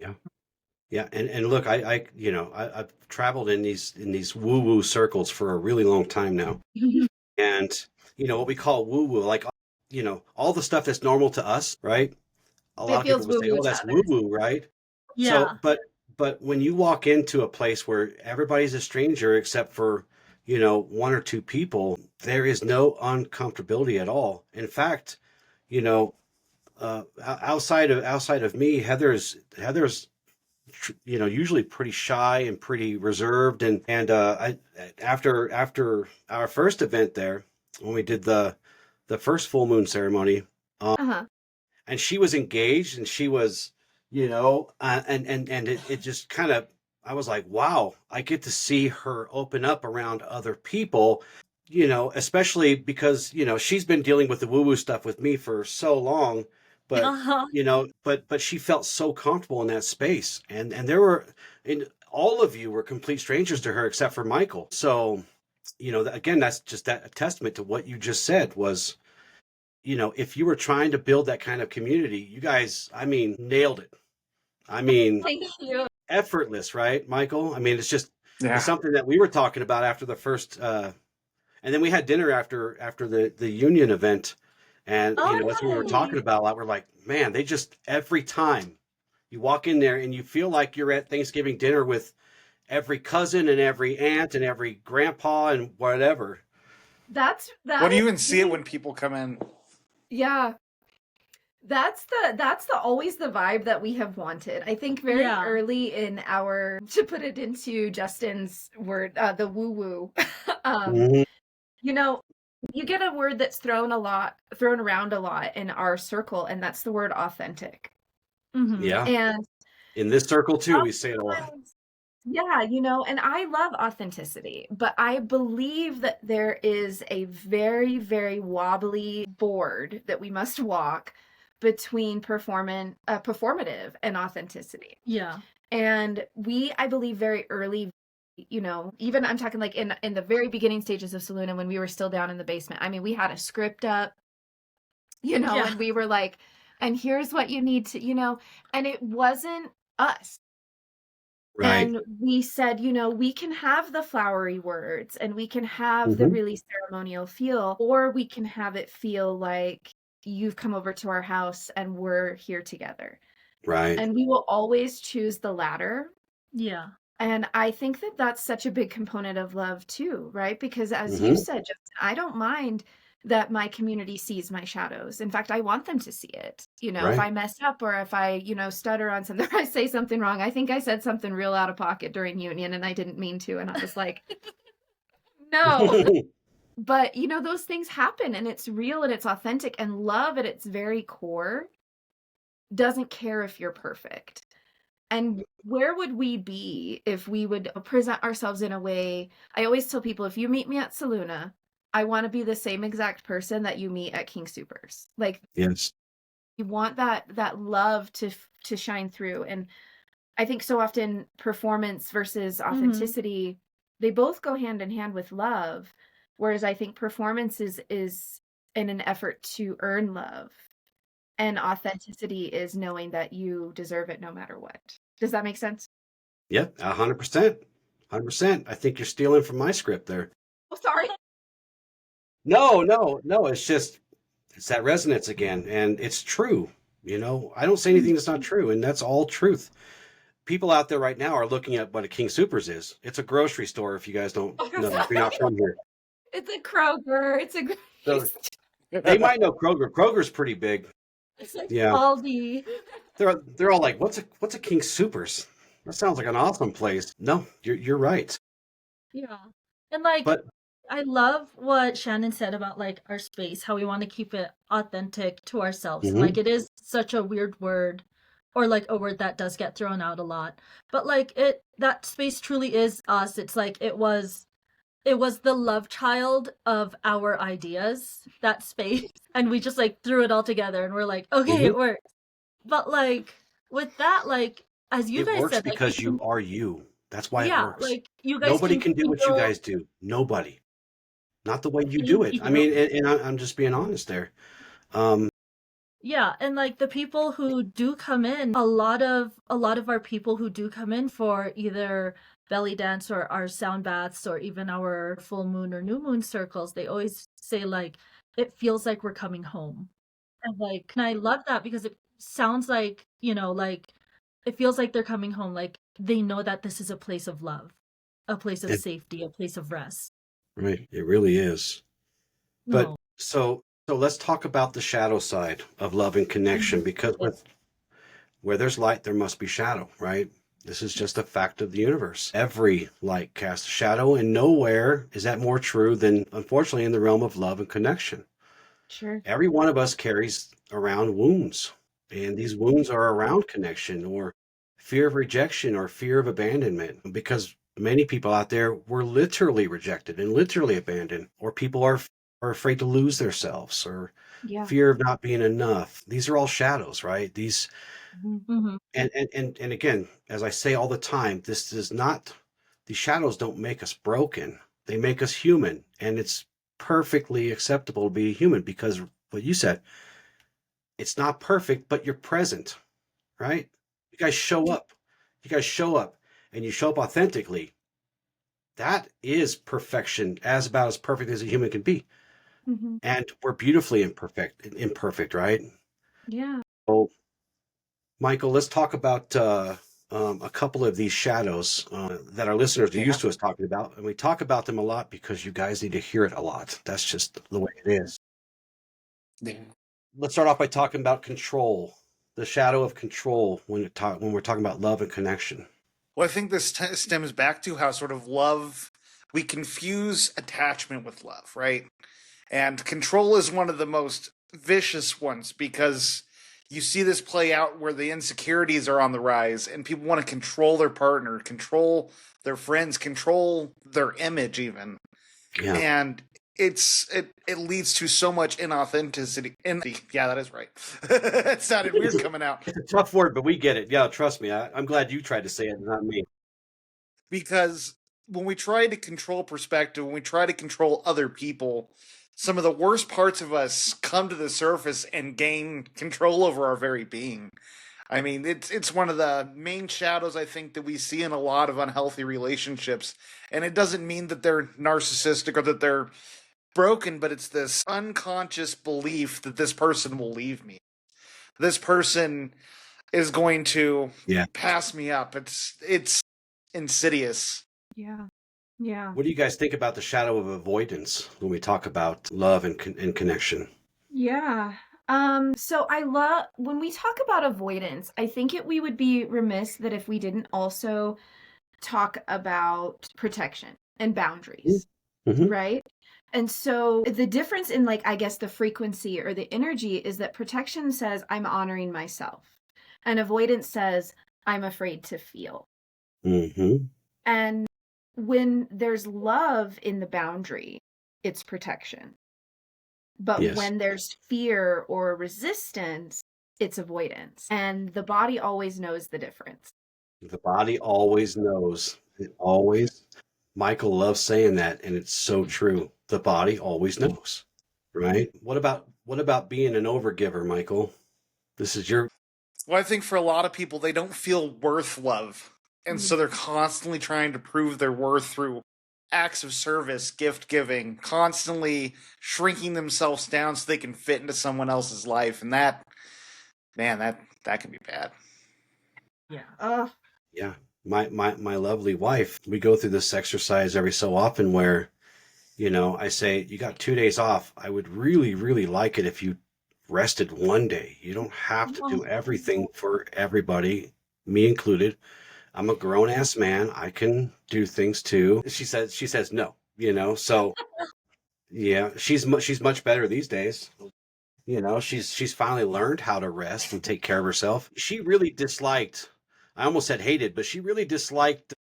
Yeah. Yeah. And look, I've traveled in these woo-woo circles for a really long time now. And, what we call woo-woo, like, all the stuff that's normal to us, right? A lot It of people feels would say, woo-woo oh, to that's others. woo-woo, right? Yeah. So, but when you walk into a place where everybody's a stranger except for, one or two people, there is no uncomfortability at all. In fact, outside of me, Heather's usually pretty shy and pretty reserved, and after our first event there, when we did the first full moon ceremony, Uh-huh. and she was engaged, and she was, and it just kind of, I was like, wow, I get to see her open up around other people, especially because, she's been dealing with the woo-woo stuff with me for so long, but, but she felt so comfortable in that space. And and all of you were complete strangers to her except for Michael. So, again, that's just that a testament to what you just said was, if you were trying to build that kind of community, you guys, I mean, nailed it. I mean, Thank you. effortless, right, Michael? I mean, it's just, Yeah. it's something that we were talking about after the first, and then we had dinner after the union event. And, as we were talking about that, we're like, man, they just, every time you walk in there and you feel like you're at Thanksgiving dinner with every cousin and every aunt and every grandpa and whatever. That What do you even see it when people come in? Yeah. That's the always the vibe that we have wanted. I think very early in to put it into Justin's word, the woo woo. Mhm. You get a word that's thrown around a lot in our circle, and that's the word authentic. Yeah. And In this circle too, we say it a lot. Yeah, and I love authenticity, but I believe that there is a very, very wobbly board that we must walk between performative and authenticity. Yeah. And I believe very early, even I'm talking like in the very beginning stages of Soluna when we were still down in the basement. I mean, we had a script up, Yeah. and we were like, and here's what you need to, and it wasn't us. Right. And we said, we can have the flowery words and we can have the Mhm. really ceremonial feel, or we can have it feel like you've come over to our house and we're here together. Right. And we will always choose the latter. Yeah. And I think that that's such a big component of love too, right? Because as you Mhm. said, Justin, I don't mind that my community sees my shadows. In fact, I want them to see it. If Right. I mess up or if I, stutter on something, or I say something wrong. I think I said something real out of pocket during union and I didn't mean to. And I was like, no. But, those things happen and it's real and it's authentic, and love at its very core doesn't care if you're perfect. And where would we be if we would present ourselves in a way? I always tell people, if you meet me at Soluna, I want to be the same exact person that you meet at King Supers. Like, Yes. you want that love to shine through. And I think so often performance versus authenticity, they both go hand in hand with love. Whereas I think performance is in an effort to earn love. And authenticity is knowing that you deserve it no matter what. Does that make sense? Yep. 100%. 100%. I think you're stealing from my script there. Oh, sorry. No. It's that resonance again, and it's true. I don't say anything that's not true, and that's all truth. People out there right now are looking at what a King Supers is. It's a grocery store. If you guys don't know, if you're not from here, It's a Kroger. It's a so they might know Kroger. Kroger's pretty big. It's like Yeah, Aldi. they're all like, "What's a King Supers? That sounds like an awesome place." No, you're right. Yeah. And like But I love what Shannon said about like our space, how we want to keep it authentic to ourselves. And like Mhm. it is such a weird word, or like a word that does get thrown out a lot. But like that space truly is us. It's like it was the love child of our ideas, that space. And we just like threw it all together and we're like, okay, it Mhm. works. But like with that, like as you It guys works said, like because you are you. That's why it yeah, works. like you guys Nobody can can do what you feel guys do. Nobody. Not the way you do thank it. I you. mean, and I'm just being honest there. Um, Yeah, and like the people who do come in, a lot of our people who do come in for either belly dance or our sound baths or even our full moon or new moon circles, they always say like it feels like we're coming home. And I love that because it sounds like, like it feels like they're coming home, like they know that this is a place of love, a place of it, safety, a place of rest. right. It really is. But No. so let's talk about the shadow side of love and connection, Mhm. because where there's light, there must be shadow, right? This is just a fact of the universe. Every light casts a shadow, and nowhere is that more true than, unfortunately, in the realm of love and connection. Sure. Every one of us carries around wounds, and these wounds are around connection or fear of rejection or fear of abandonment, because many people out there were literally rejected and literally abandoned, or people are afraid to lose themselves, or Yeah. fear of not being enough. These are all shadows, right? Mhm. Mhm. And again, as I say all the time, this is not, these shadows don't make us broken. They make us human. And it's perfectly acceptable to be human, because what you said, it's not perfect, but you're present, right? You guys show up. You guys show up and you show up authentically. That is perfection, as about as perfect as a human can be. Mhm. And we're beautifully imperfect, right? Yeah. So Michael, let's talk about a couple of these shadows that our listeners are Yeah. used to us talking about. And we talk about them a lot because you guys need to hear it a lot. That's just the way it is. Yeah. Let's start off by talking about control, the shadow of control when we're talking about love and connection. Well, I think this stems back to how sort of love, we confuse attachment with love, right? And control is one of the most vicious ones because you see this play out where the insecurities are on the rise and people want to control their partner, control their friends, control their image even. Yeah. And it leads to so much inauthenticity. Yeah, that is right. It sounded weird coming out. It's a tough word, but we get it. Yeah, trust me. I'm glad you tried to say it, not me. Because when we try to control perspective, when we try to control other people, some of the worst parts of us come to the surface and gain control over our very being. I mean, it's one of the main shadows I think that we see in a lot of unhealthy relationships. And it doesn't mean that they're narcissistic or that they're broken, but it's this unconscious belief that this person will leave me. This person is going to pass me up. It's insidious. Yeah. Yeah. What do you guys think about the shadow of avoidance when we talk about love and connection? Yeah. So I love when we talk about avoidance, I think we would be remiss that if we didn't also talk about protection and boundaries, Mm-hmm. right? And so the difference in like, I guess the frequency or the energy is that protection says I'm honoring myself and avoidance says I'm afraid to feel. Mm-hmm. And when there's love in the boundary, it's protection. But Yes. when there's fear or resistance, it's avoidance. And the body always knows the difference. The body always knows. It always. Michael loves saying that, and it's so true. The body always knows, right? What about being an overgiver, Michael? This is your. Well, I think for a lot of people, they don't feel worth love. And so they're constantly trying to prove their worth through acts of service, gift giving, constantly shrinking themselves down so they can fit into someone else's life. And that can be bad. Yeah. Yeah. My lovely wife, we go through this exercise every so often where, I say, you got 2 days off. I would really, really like it if you rested one day. You don't have to do everything for everybody, me included. I'm a grown ass man. I can do things too. She says no, so yeah, she's much better these days. She's finally learned how to rest and take care of herself. She really disliked, I almost said hated, but she really disliked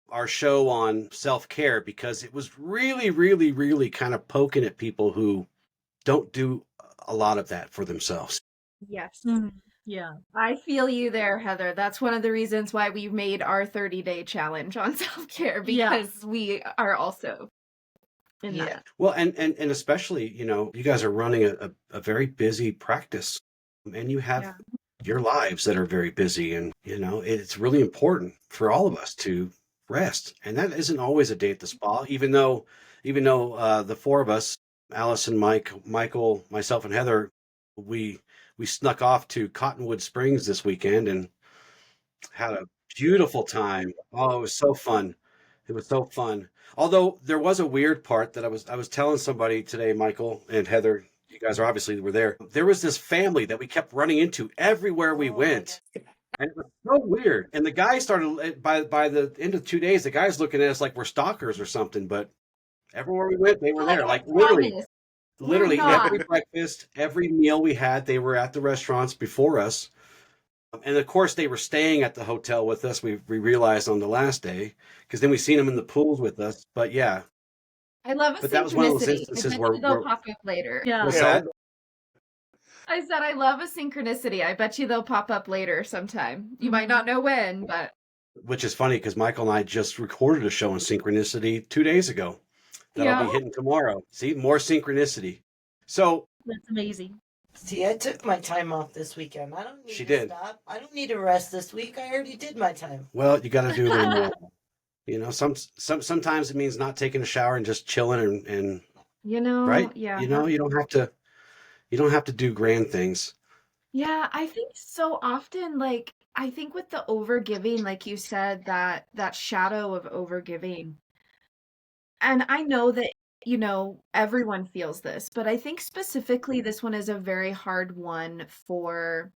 our show on self-care because it was really, really, really kind of poking at people who don't do a lot of that for themselves. Yes. Yeah. I feel you there, Heather. That's one of the reasons why we made our 30-day challenge on self-care because we are also in that. Well, and especially, you guys are running a very busy practice and you have your lives that are very busy and, it's really important for all of us to rest. And that isn't always a day at the spa, even though the four of us, Allison, Michael, myself, and Heather, we snuck off to Cottonwood Springs this weekend and had a beautiful time. Oh, it was so fun. It was so fun. Although there was a weird part that I was telling somebody today, Michael and Heather, you guys were there. There was this family that we kept running into everywhere we went. And it was so weird. And the guy started, by the end of 2 days, the guy's looking at us like we're stalkers or something. But everywhere we went, they were there. Like literally every breakfast, every meal we had, they were at the restaurants before us. And of course, they were staying at the hotel with us. We realized on the last day, because then we seen them in the pools with us. But yeah, I love a that was one of those instances I bet where they'll pop up later. Yeah. What's that? I said I love a synchronicity. I bet you they'll pop up later sometime. You might not know when, but which is funny because Michael and I just recorded a show on synchronicity 2 days ago. That'll be hitting tomorrow. See, more synchronicity. So that's amazing. See, I took my time off this weekend. I don't need to stop. I don't need to rest this week. I already did my time. Well, you got to do a little more. Sometimes it means not taking a shower and just chilling and right? Yeah. You don't have to do grand things. Yeah, I think so often, like, I think with the overgiving, like you said, that shadow of overgiving. And I know that, everyone feels this, but I think specifically this one is a very hard one for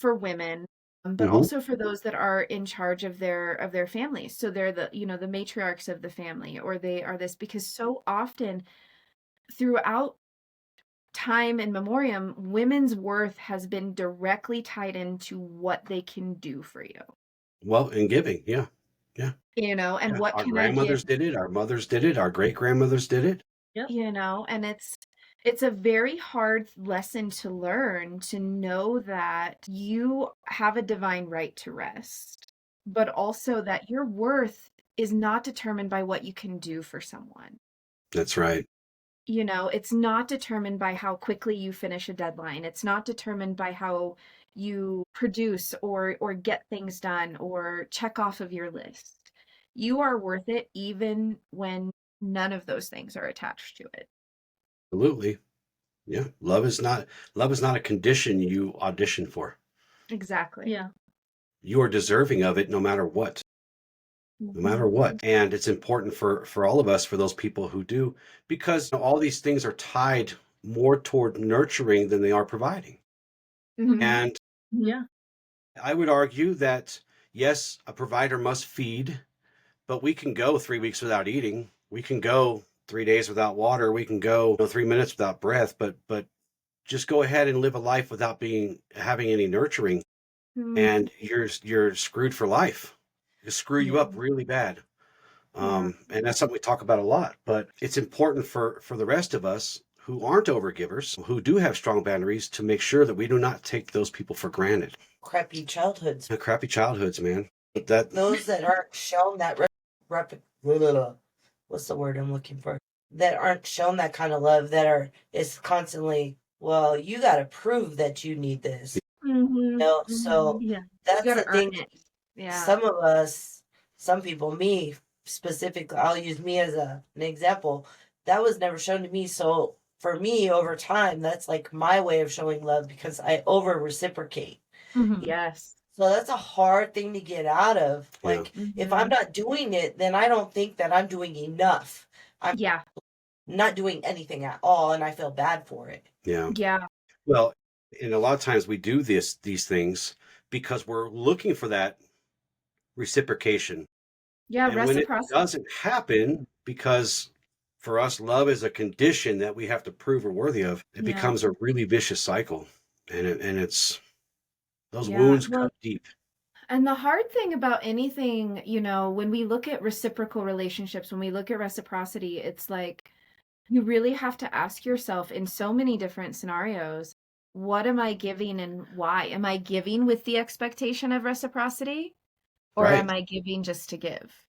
women, but also for those that are in charge of their families. So they're the matriarchs of the family, or they are this, because so often throughout time in memoriam, women's worth has been directly tied into what they can do for you. Well, in giving, yeah. And what Our can I give? grandmothers did it, our mothers did it, our great grandmothers did it. Yep. And it's a very hard lesson to learn, to know that you have a divine right to rest, but also that your worth is not determined by what you can do for someone. That's right. It's not determined by how quickly you finish a deadline. It's not determined by how you produce or get things done or check off of your list. You are worth it even when none of those things are attached to it. Absolutely. Yeah. Love is not a condition you audition for. Exactly. Yeah. You are deserving of it no matter what. No matter what. And it's important for all of us, for those people who do, because all these things are tied more toward nurturing than they are providing. Mhm. And Yeah. I would argue that, yes, a provider must feed, but we can go 3 weeks without eating. We can go 3 days without water. We can go 3 minutes without breath, but just go ahead and live a life without having any nurturing, Mhm. and you're screwed for life. It'll screw you up really bad. And that's something we talk about a lot, but it's important for the rest of us who aren't overgivers, who do have strong boundaries, to make sure that we do not take those people for granted. Crappy childhoods. The crappy childhoods, man. Those that aren't shown that what's the word I'm looking for? That aren't shown that kind of love, is constantly, well, you got to prove that you need this. So Yeah. that's You the gotta thing. earn it. Yeah. Some of us, some people, me specifically, I'll use me as an example. That was never shown to me. So for me, over time, that's like my way of showing love, because I over reciprocate. Yes. So that's a hard thing to get out of. Yeah. Like, if I'm not doing it, then I don't think that I'm doing enough. I'm not doing anything at all, and I feel bad for it. Yeah. Well, and a lot of times we do these things because we're looking for that reciprocation. Yeah, And when it reciprocity. doesn't happen, because for us, love is a condition that we have to prove we're worthy of, it becomes a really vicious cycle. And it's those wounds cut deep. And the hard thing about anything, when we look at reciprocal relationships, when we look at reciprocity, it's like you really have to ask yourself in so many different scenarios, what am I giving and why? Am I giving with the expectation of reciprocity, or Right. am I giving just to give?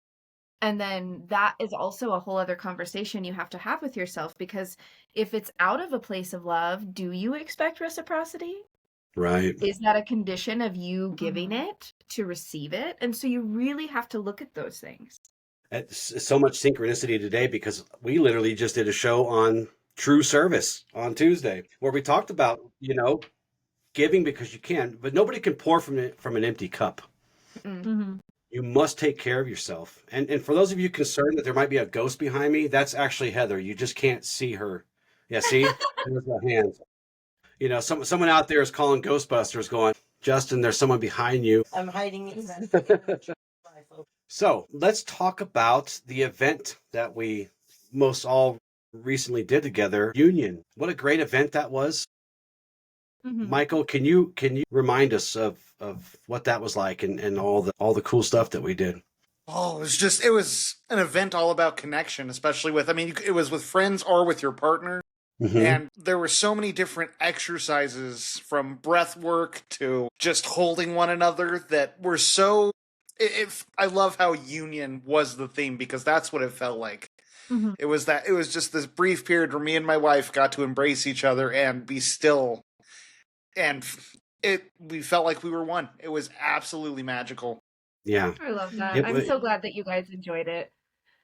And then that is also a whole other conversation you have to have with yourself, because if it's out of a place of love, do you expect reciprocity? Right. Is that a condition of you giving it to receive it? And so you really have to look at those things. It's so much synchronicity today, because we literally just did a show on true service on Tuesday where we talked about, giving because you can, but nobody can pour from an empty cup. You must take care of yourself. And for those of you concerned that there might be a ghost behind me, that's actually Heather. You just can't see her. Yeah, see? There's the hands. Someone out there is calling Ghostbusters going, Justin, there's someone behind you. I'm hiding it. So let's talk about the event that we most all recently did together, Union. What a great event that was. Michael, can you remind us of what that was like and all the cool stuff that we did? Oh, it was an event all about connection, especially it was with friends or with your partner. And there were so many different exercises, from breath work to just holding one another, that were so... I love how union was the theme, because that's what it felt like. It was just this brief period where me and my wife got to embrace each other and be still. And we felt like we were one. It was absolutely magical. Yeah. I love that. I'm so glad that you guys enjoyed it.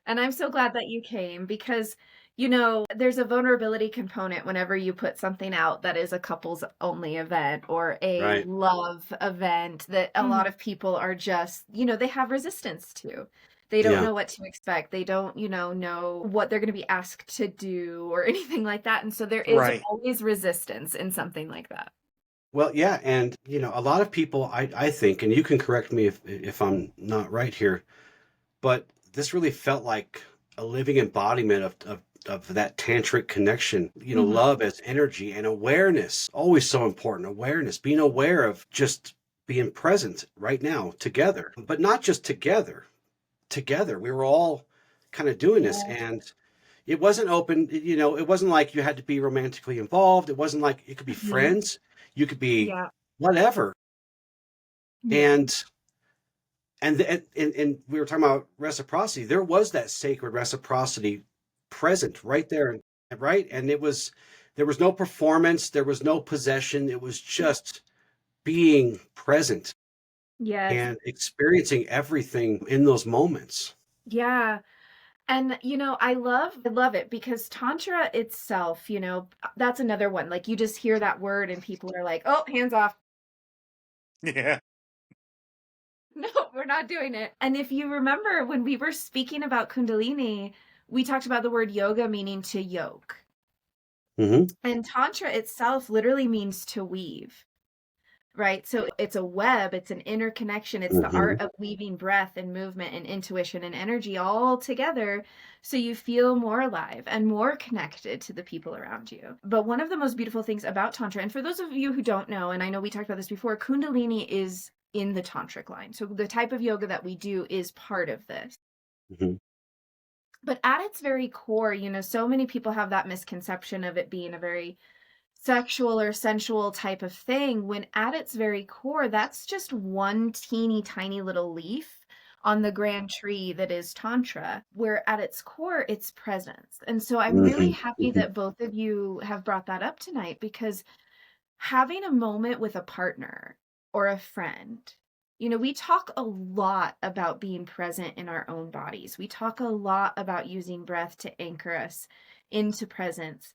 And I'm so glad that you came, because there's a vulnerability component whenever you put something out that is a couples only event or a love event, that a lot of people are just, they have resistance to. They don't know what to expect. They don't, know what they're going to be asked to do or anything like that. And so there is always resistance in something like that. Well, yeah. And, a lot of people, I think, and you can correct me if I'm not right here, but this really felt like a living embodiment of that tantric connection, love as energy and awareness, always so important. Awareness, being aware of just being present right now together, but not just together. We were all kind of doing this, and it wasn't open, it wasn't like you had to be romantically involved. It wasn't like it could be friends. You could be whatever. And we were talking about reciprocity. There was that sacred reciprocity present right there, right? And there was no performance, there was no possession. It was just being present and experiencing everything in those moments. Yeah. And, I love it because Tantra itself, that's another one. Like you just hear that word and people are like, oh, hands off. Yeah. No, we're not doing it. And if you remember when we were speaking about Kundalini, we talked about the word yoga meaning to yoke. Mm-hmm. And Tantra itself literally means to weave. Right. So it's a web, it's an interconnection. It's the art of weaving breath and movement and intuition and energy all together so you feel more alive and more connected to the people around you. But one of the most beautiful things about Tantra, and for those of you who don't know, and I know we talked about this before, Kundalini is in the tantric line. So the type of yoga that we do is part of this. Mm-hmm. But at its very core, so many people have that misconception of it being a very sexual or sensual type of thing, when at its very core, that's just one teeny tiny little leaf on the grand tree that is Tantra, where at its core, it's presence. And so I'm really happy that both of you have brought that up tonight, because having a moment with a partner or a friend, we talk a lot about being present in our own bodies. We talk a lot about using breath to anchor us into presence.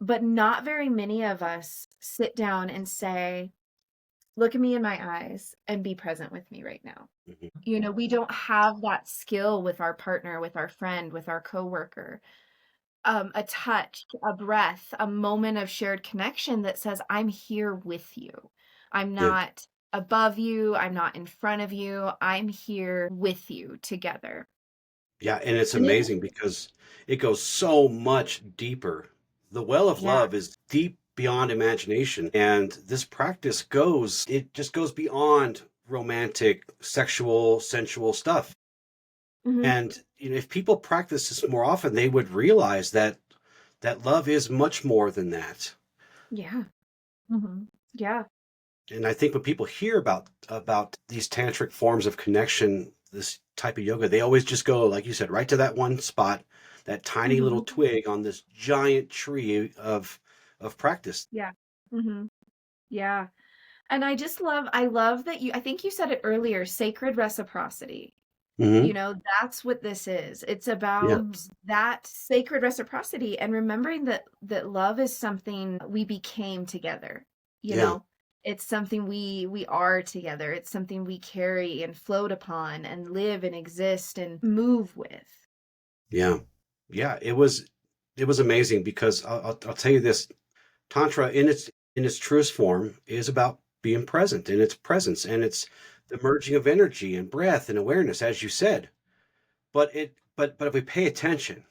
But not very many of us sit down and say, look at me in my eyes and be present with me right now. Mm-hmm. We don't have that skill with our partner, with our friend, with our coworker. A touch, a breath, a moment of shared connection that says, I'm here with you. I'm not above you. I'm not in front of you. I'm here with you together. Yeah. And it's amazing because it goes so much deeper. The well of love is deep beyond imagination. And this practice it just goes beyond romantic, sexual, sensual stuff. Mm-hmm. And, if people practice this more often, they would realize that love is much more than that. Yeah. Mm-hmm. Yeah. And I think when people hear about these tantric forms of connection, this type of yoga, they always just go, like you said, right to that one spot, that tiny little twig on this giant tree of practice. Yeah. Mm-hmm. Yeah. And I love that I think you said it earlier, sacred reciprocity. Mm-hmm. That's what this is. It's about that sacred reciprocity and remembering that love is something we became together. It's something we are together. It's something we carry and float upon and live and exist and move with. Yeah. Yeah, it was amazing because I'll tell you this, Tantra in its truest form is about being present in its presence, and it's the merging of energy and breath and awareness, as you said. But if we pay attention,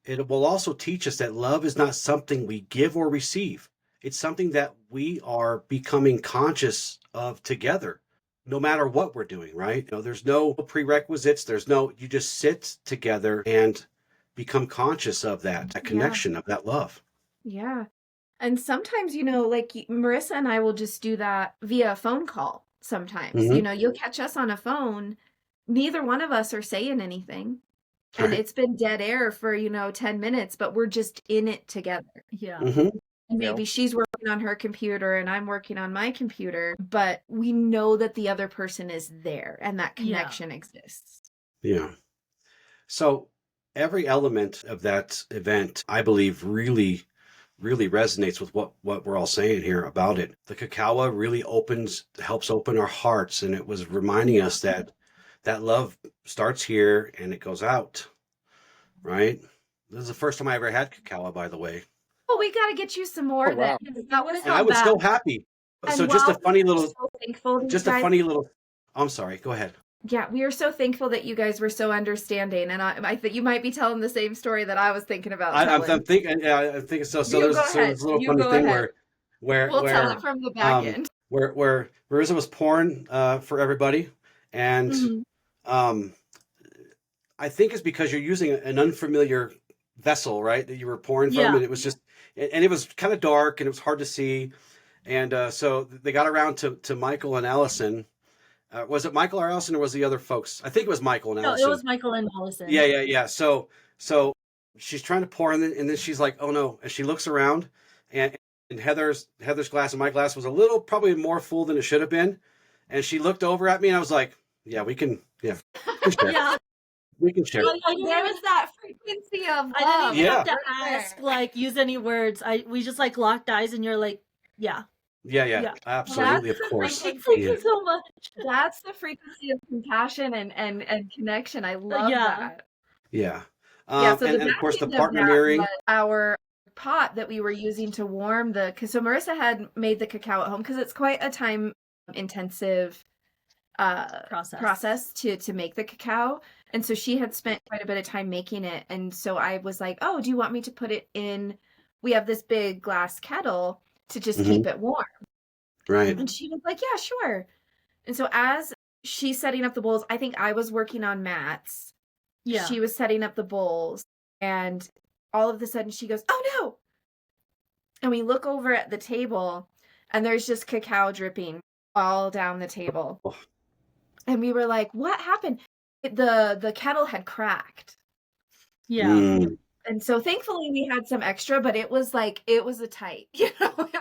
it will also teach us that love is not something we give or receive. It's something that we are becoming conscious of together, no matter what we're doing, right? There's no prerequisites. You just sit together and become conscious of that connection, of that love. Yeah. And sometimes, like Marissa and I will just do that via a phone call sometimes. Mm-hmm. You'll catch us on a phone. Neither one of us are saying anything. And it's been dead air for, 10 minutes, but we're just in it together. Yeah. Mm-hmm. And maybe she's working on her computer and I'm working on my computer, but we know that the other person is there and that connection exists. Yeah. So every element of that event, I believe, really, really resonates with what we're all saying here about it. The cacao really helps open our hearts. And it was reminding us that love starts here and it goes out, right? This is the first time I ever had cacao, by the way. Well, we got to get you some more. Oh, wow. That was And I was so happy. And so just a funny little, so thankful I'm sorry, go ahead. Yeah, we are so thankful that you guys were so understanding, and I think you might be telling the same story that I was thinking about I'm telling. thinking, yeah, I'm thinking so. So You there's go ahead. this little You funny go thing ahead. We'll tell it from the back end. where Mariza was pouring for everybody, and Mhm. I think it's because you're using an unfamiliar vessel, right? That you were pouring from, Yeah. and it was just, and it was kind of dark and it was hard to see, and so they got around to Michael and Allison. Was it Michael or Allison, or was the other folks? I think it was Michael and No, it Allison. was Michael and Allison. Yeah. So she's trying to pour, and then she's like, "Oh no!" And she looks around, and Heather's glass and my glass was a little probably more full than it should have been, and she looked over at me, and I was like, "Yeah, we can share. Yeah. We can share." I didn't There even, was that frequency of love. I didn't even have to right there. ask, like, use any words. We just like locked eyes, and you're like, yeah. Yeah, absolutely, of course. Thank Yeah. you so much. That's the frequency of compassion and connection. I love Yeah. that. Yeah. Yeah, so And of course the back end of partner that mirroring. was our pot that we were using to warm so Marissa had made the cacao at home because it's quite a time intensive process to make the cacao. And so she had spent quite a bit of time making it. And so I was like, oh, do you want me to put it in? We have this big glass kettle to just keep it warm. Right. And she was like, yeah, sure. And so as she's setting up the bowls, I think I was working on mats. Yeah. She was setting up the bowls. And all of a sudden she goes, oh no. And we look over at the table and there's just cacao dripping all down the table. Oh. And we were like, what happened? The kettle had cracked. Yeah. And so thankfully we had some extra, but it was a tight, it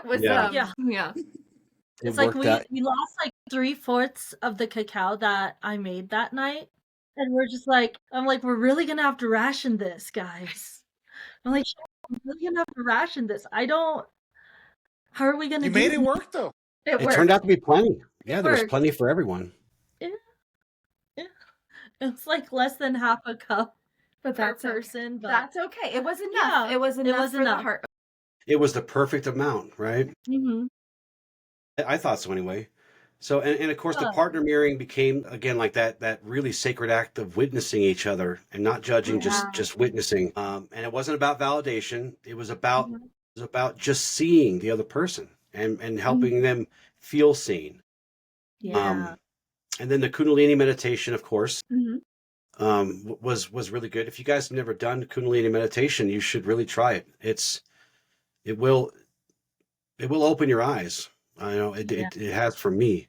was, Yeah. yeah. It's like we lost like 3/4 of the cacao that I made that night. And we're just like, I'm like, we're really gonna have to ration this, guys. I'm like, we're really gonna have to ration this. How are we gonna You do made it this? work though. It turned out to be plenty. Yeah, there was worked. plenty for everyone. Yeah. It's like less than half a cup But per that's person. But That's okay. It was enough. Yeah, It was enough was for enough. the heart. It was the perfect amount, right? Mhm. I thought so anyway. So, and of course, the Yeah. partner mirroring became again like that really sacred act of witnessing each other and not judging, just witnessing. And it wasn't about validation. It was about just seeing the other person and helping them feel seen. Yeah. And then the Kundalini meditation, of course, Mhm. was really good. If you guys have never done Kundalini meditation, you should really try it. It will open your eyes. I know it has for me.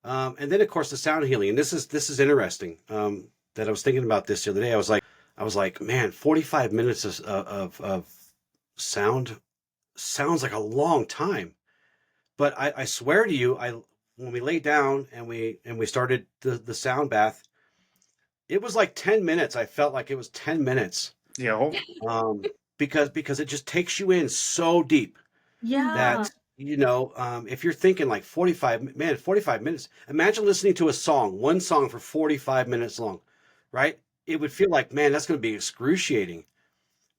And then of course the sound healing, and this is interesting. That I was thinking about this the other day. I was like, man, 45 minutes of sound sounds like a long time. But I swear to you, when we laid down and we started the sound bath, it was like 10 minutes. I felt like it was 10 minutes. Yeah. Because it just takes you in so deep Yeah. that, if you're thinking like 45 minutes, imagine listening to one song for 45 minutes long, right? It would feel like, man, that's going to be excruciating.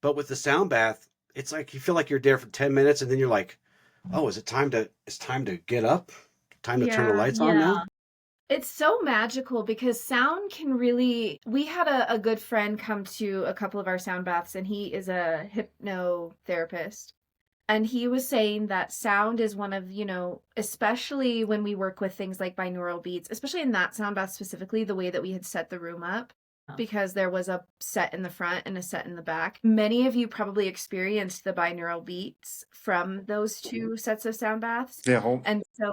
But with the sound bath, it's like you feel like you're there for 10 minutes and then you're like, oh, it's time to get up? Time to turn the lights on now? It's so magical because sound can really. We had a good friend come to a couple of our sound baths, and he is a hypnotherapist. And he was saying that sound is one of, especially when we work with things like binaural beats, especially in that sound bath specifically, the way that we had set the room up, because there was a set in the front and a set in the back. Many of you probably experienced the binaural beats from those two sets of sound baths. Yeah. And so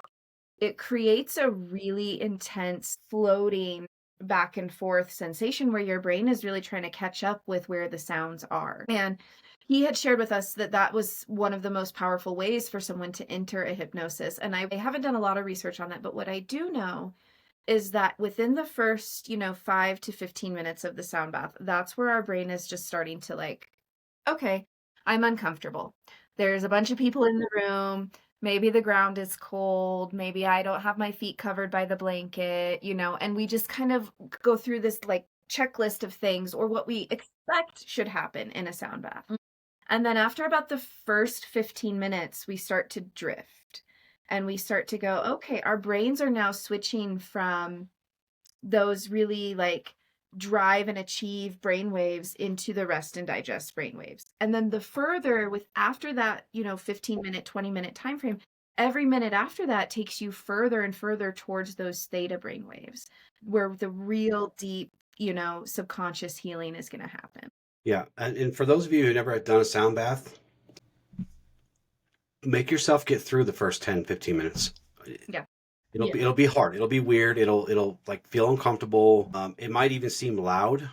it creates a really intense floating back and forth sensation where your brain is really trying to catch up with where the sounds are. And he had shared with us that was one of the most powerful ways for someone to enter a hypnosis. And I haven't done a lot of research on it, but what I do know is that within the first, 5 to 15 minutes of the sound bath, that's where our brain is just starting to like, okay, I'm uncomfortable. There's a bunch of people in the room. Maybe the ground is cold. Maybe I don't have my feet covered by the blanket, and we just kind of go through this like checklist of things or what we expect should happen in a sound bath. And then after about the first 15 minutes, we start to drift and we start to go, okay, our brains are now switching from those really like drive and achieve brainwaves into the rest and digest brainwaves. And then the further with after that, 15-minute, 20-minute time frame, every minute after that takes you further and further towards those theta brainwaves, where the real deep, subconscious healing is going to happen. Yeah. And for those of you who never had done a sound bath, make yourself get through the first 10, 15 minutes. Yeah. It'll be hard. It'll be weird. It'll like feel uncomfortable. It might even seem loud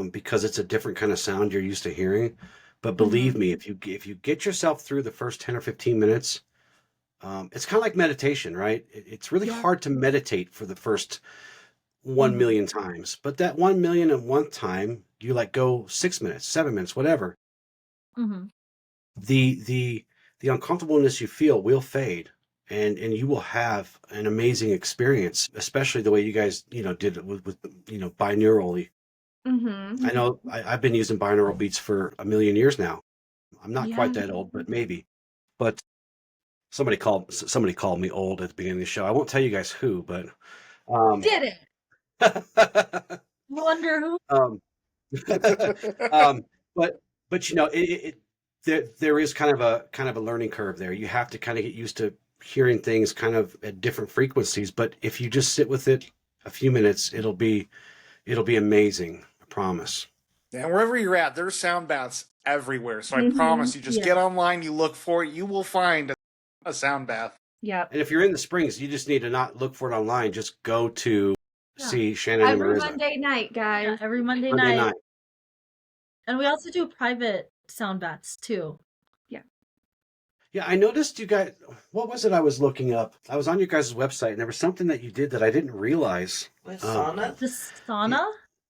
because it's a different kind of sound you're used to hearing. But believe me, if you get yourself through the first 10 or 15 minutes, it's kind of like meditation, right? It's really hard to meditate for the first 1 million times. But that 1 million and one time, you like go 6 minutes, 7 minutes, whatever. The uncomfortableness you feel will fade. And you will have an amazing experience, especially the way you guys, did it with binaurally. I know I've been using binaural beats for 1 million years now. I'm not quite that old, but maybe. But somebody called me old at the beginning of the show. I won't tell you guys who, but Did it? Wonder who? But there is kind of a learning curve there. You have to kind of get used to hearing things kind of at different frequencies, but if you just sit with it a few minutes, it'll be amazing. I promise. And wherever you're at, there's sound baths everywhere. So I promise you, just get online, you look for it, you will find a sound bath. Yeah. And if you're in the Springs, you just need to not look for it online. Just go to see Shannon and Mariza. Every Monday night, guys. Yeah, every Monday night. And we also do private sound baths too. Yeah, I noticed you guys, what was it I was looking up? I was on your guys' website, and there was something that you did that I didn't realize. With sauna? The sauna?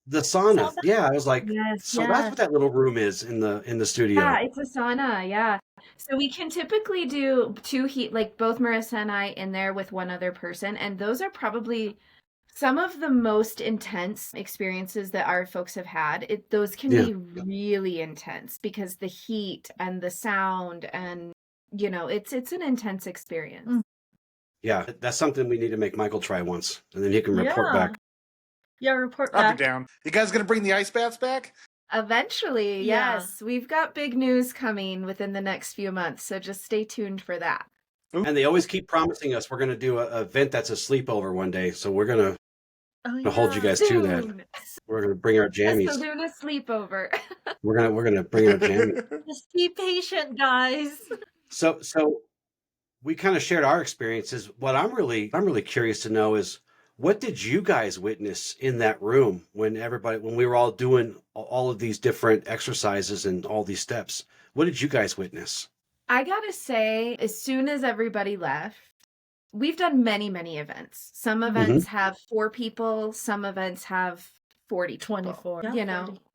The sauna. Sauna? Yeah, I was like, Yes, that's what that little room is in the studio. Yeah, it's a sauna. Yeah. So we can typically do 2 heat, like both Marissa and I in there with one other person. And those are probably some of the most intense experiences that our folks have had. Those can be really intense because the heat and the sound and it's an intense experience. Yeah, that's something we need to make Michael try once, and then he can report back. Yeah, report I'll back. be down. You guys gonna bring the ice baths back? Eventually, Yeah. yes. We've got big news coming within the next few months, so just stay tuned for that. And they always keep promising us we're going to do an event that's a sleepover one day, so we're going to hold you guys to that. We're going to bring our jammies. A Soluna sleepover. We're gonna bring our jammies. Just be patient, guys. So we kind of shared our experiences. What I'm really curious to know is, what did you guys witness in that room when we were all doing all of these different exercises and all these steps? What did you guys witness? I gotta say, as soon as everybody left, we've done many, many events. Some events have 4 people, some events have 40 people. 24.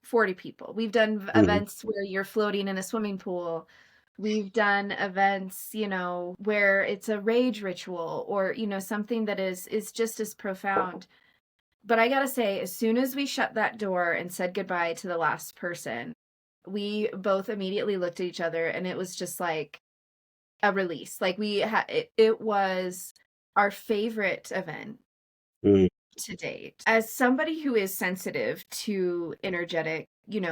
40 people. We've done events where you're floating in a swimming pool. We've done events, where it's a rage ritual or, something that is just as profound. But I gotta say, as soon as we shut that door and said goodbye to the last person, we both immediately looked at each other and it was just like a release. Like it was our favorite event to date. As somebody who is sensitive to energetic,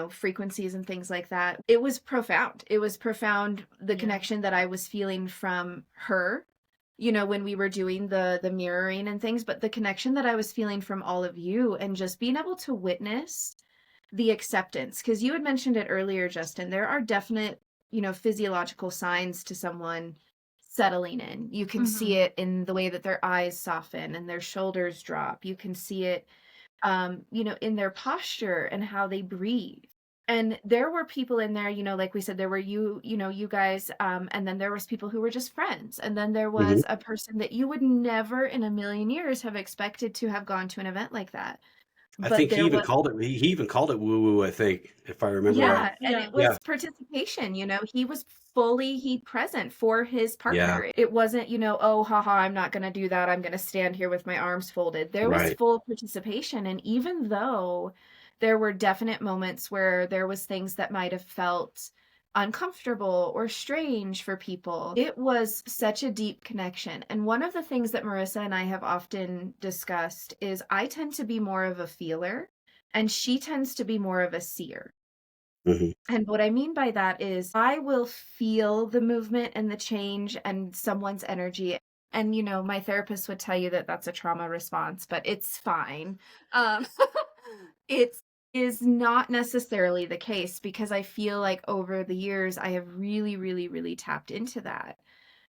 frequencies and things like that, it was profound. It was profound, the connection that I was feeling from her, when we were doing the mirroring and things, but the connection that I was feeling from all of you and just being able to witness the acceptance. Because you had mentioned it earlier, Justin, there are definite, physiological signs to someone settling in. You can see it in the way that their eyes soften and their shoulders drop. You can see it in their posture and how they breathe. And there were people in there, like we said, there were you guys, and then there was people who were just friends. And then there was a person that you would never in a million years have expected to have gone to an event like that. I think he even called it woo woo, I think, if I remember right. And it was participation, he was fully present for his partner. Yeah. It wasn't, oh, haha, I'm not going to do that. I'm going to stand here with my arms folded. There was full participation. And even though there were definite moments where there was things that might have felt uncomfortable or strange for people. It was such a deep connection. And one of the things that Mariza and I have often discussed is I tend to be more of a feeler and she tends to be more of a seer. And what I mean by that is I will feel the movement and the change and someone's energy. And, you know, my therapist would tell you that that's a trauma response, but it's fine. It is not necessarily the case because I feel like over the years, I have really, really, really tapped into that.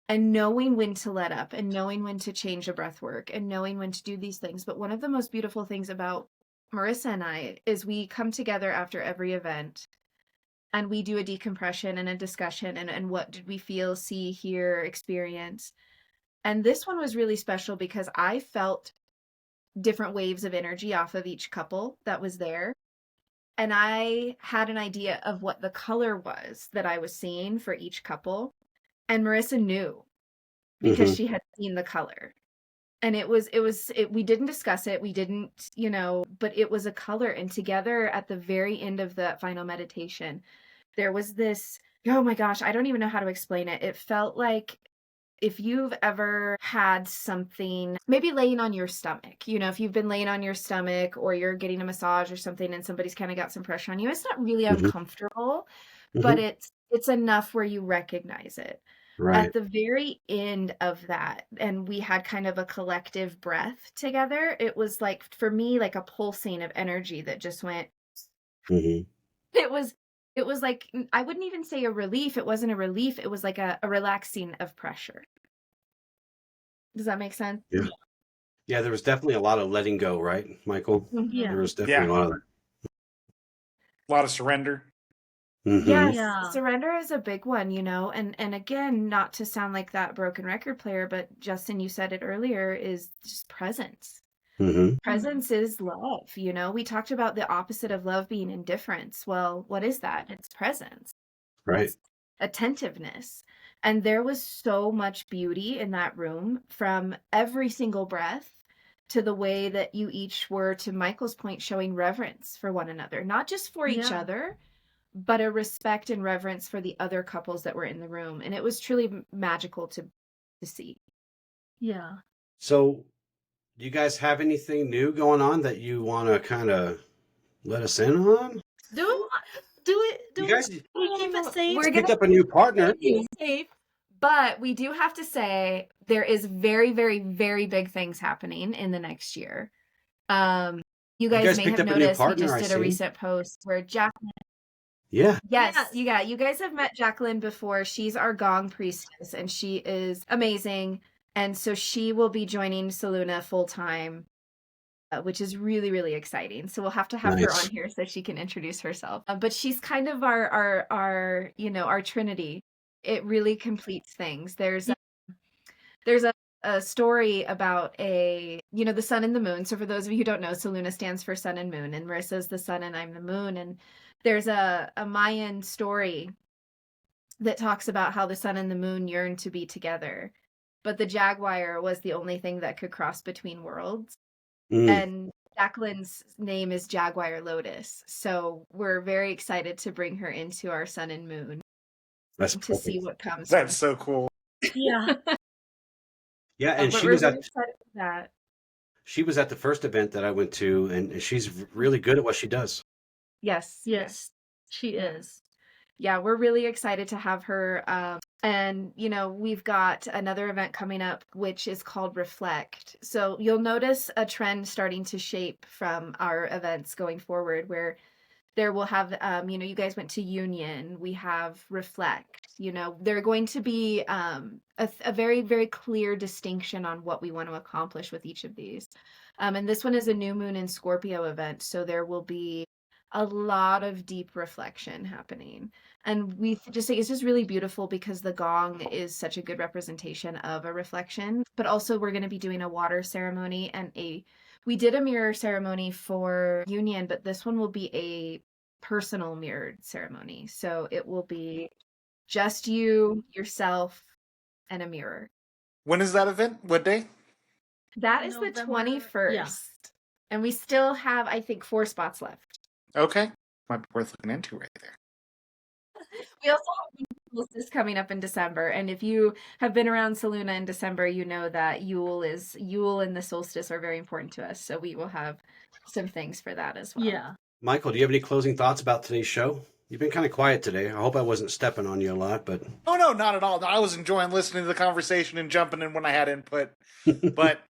And knowing when to let up and knowing when to change the breath work and knowing when to do these things. But one of the most beautiful things about Mariza and I is we come together after every event and we do a decompression and a discussion and what did we feel, see, hear, experience. And this one was really special because I felt different waves of energy off of each couple that was there. And I had an idea of what the color was that I was seeing for each couple. And Mariza knew because she had seen the color. And we didn't discuss it. We didn't, you know, but it was a color. And together at the very end of the final meditation, there was this, oh my gosh, I don't even know how to explain it. It felt like if you've ever had something, maybe laying on your stomach, you know, if you've been laying on your stomach or you're getting a massage or something and somebody's kind of got some pressure on you, it's not really uncomfortable, but it's enough where you recognize it. Right. At the very end of that, and we had kind of a collective breath together, it was like, for me, like a pulsing of energy that just went, it was like, I wouldn't even say a relief. It wasn't a relief. It was like a relaxing of pressure. Does that make sense? Yeah. Yeah, there was definitely a lot of letting go, right, Michael? Yeah. There was definitely a lot of that. A lot of surrender. Yes, Yeah. surrender is a big one, you know, and again, not to sound like that broken record player, but Justin, you said it earlier, is just presence. Presence is love, you know. We talked about the opposite of love being indifference. Well, what is that? It's presence. Right. It's attentiveness. And there was so much beauty in that room, from every single breath to the way that you each were, to Michael's point, showing reverence for one another, not just for each other, but a respect and reverence for the other couples that were in the room. And it was truly magical to see. Yeah. So, do you guys have anything new going on that you want to kind of let us in on? Do it. You guys keep it safe. We're picked up a new partner. safe, but we do have to say there is very, very, very big things happening in the next year. You guys may picked have up a new noticed we partner, just I did a see. recent post where Jacqueline. Yeah. Yes, Yes. you guys have met Jacqueline before. She's our gong priestess and she is amazing. And so she will be joining Soluna full time, which is really, really exciting. So we'll have to have her Nice. on here so she can introduce herself. But she's kind of our you know, our trinity. It really completes things. There's a story about the sun and the moon. So for those of you who don't know, Soluna stands for sun and moon, and Mariza's the sun and I'm the moon. And there's a Mayan story that talks about how the sun and the moon yearn to be together, but the jaguar was the only thing that could cross between worlds. And Jacqueline's name is Jaguar Lotus. So we're very excited to bring her into our sun and moon. That's to perfect. see what comes. That's so cool. Yeah. Yeah, and But she we're was really at excited for that. she was at the first event that I went to, and she's really good at what she does. Yes. Yes. She Yeah. is. Yeah, we're really excited to have her. And, you know, we've got another event coming up, which is called Reflect. So you'll notice a trend starting to shape from our events going forward, where there will have, you know, you guys went to Union, we have Reflect, you know, they're going to be a very, very clear distinction on what we want to accomplish with each of these. And this one is a new moon in Scorpio event. So there will be a lot of deep reflection happening. And we just think it's just really beautiful because the gong is such a good representation of a reflection. But also we're going to be doing a water ceremony and we did a mirror ceremony for Union, but this one will be a personal mirrored ceremony. So it will be just you, yourself, and a mirror. When is that event? What day? That is November- the 21st. yeah. And we still have, I think, 4 spots left. Okay. Might be worth looking into right there. We also have the solstice coming up in December, and if you have been around Soluna in December, you know that Yule and the solstice are very important to us. So we will have some things for that as well. Yeah. Michael, do you have any closing thoughts about today's show? You've been kind of quiet today. I hope I wasn't stepping on you a lot, but Oh, no, not at all. I was enjoying listening to the conversation and jumping in when I had input. But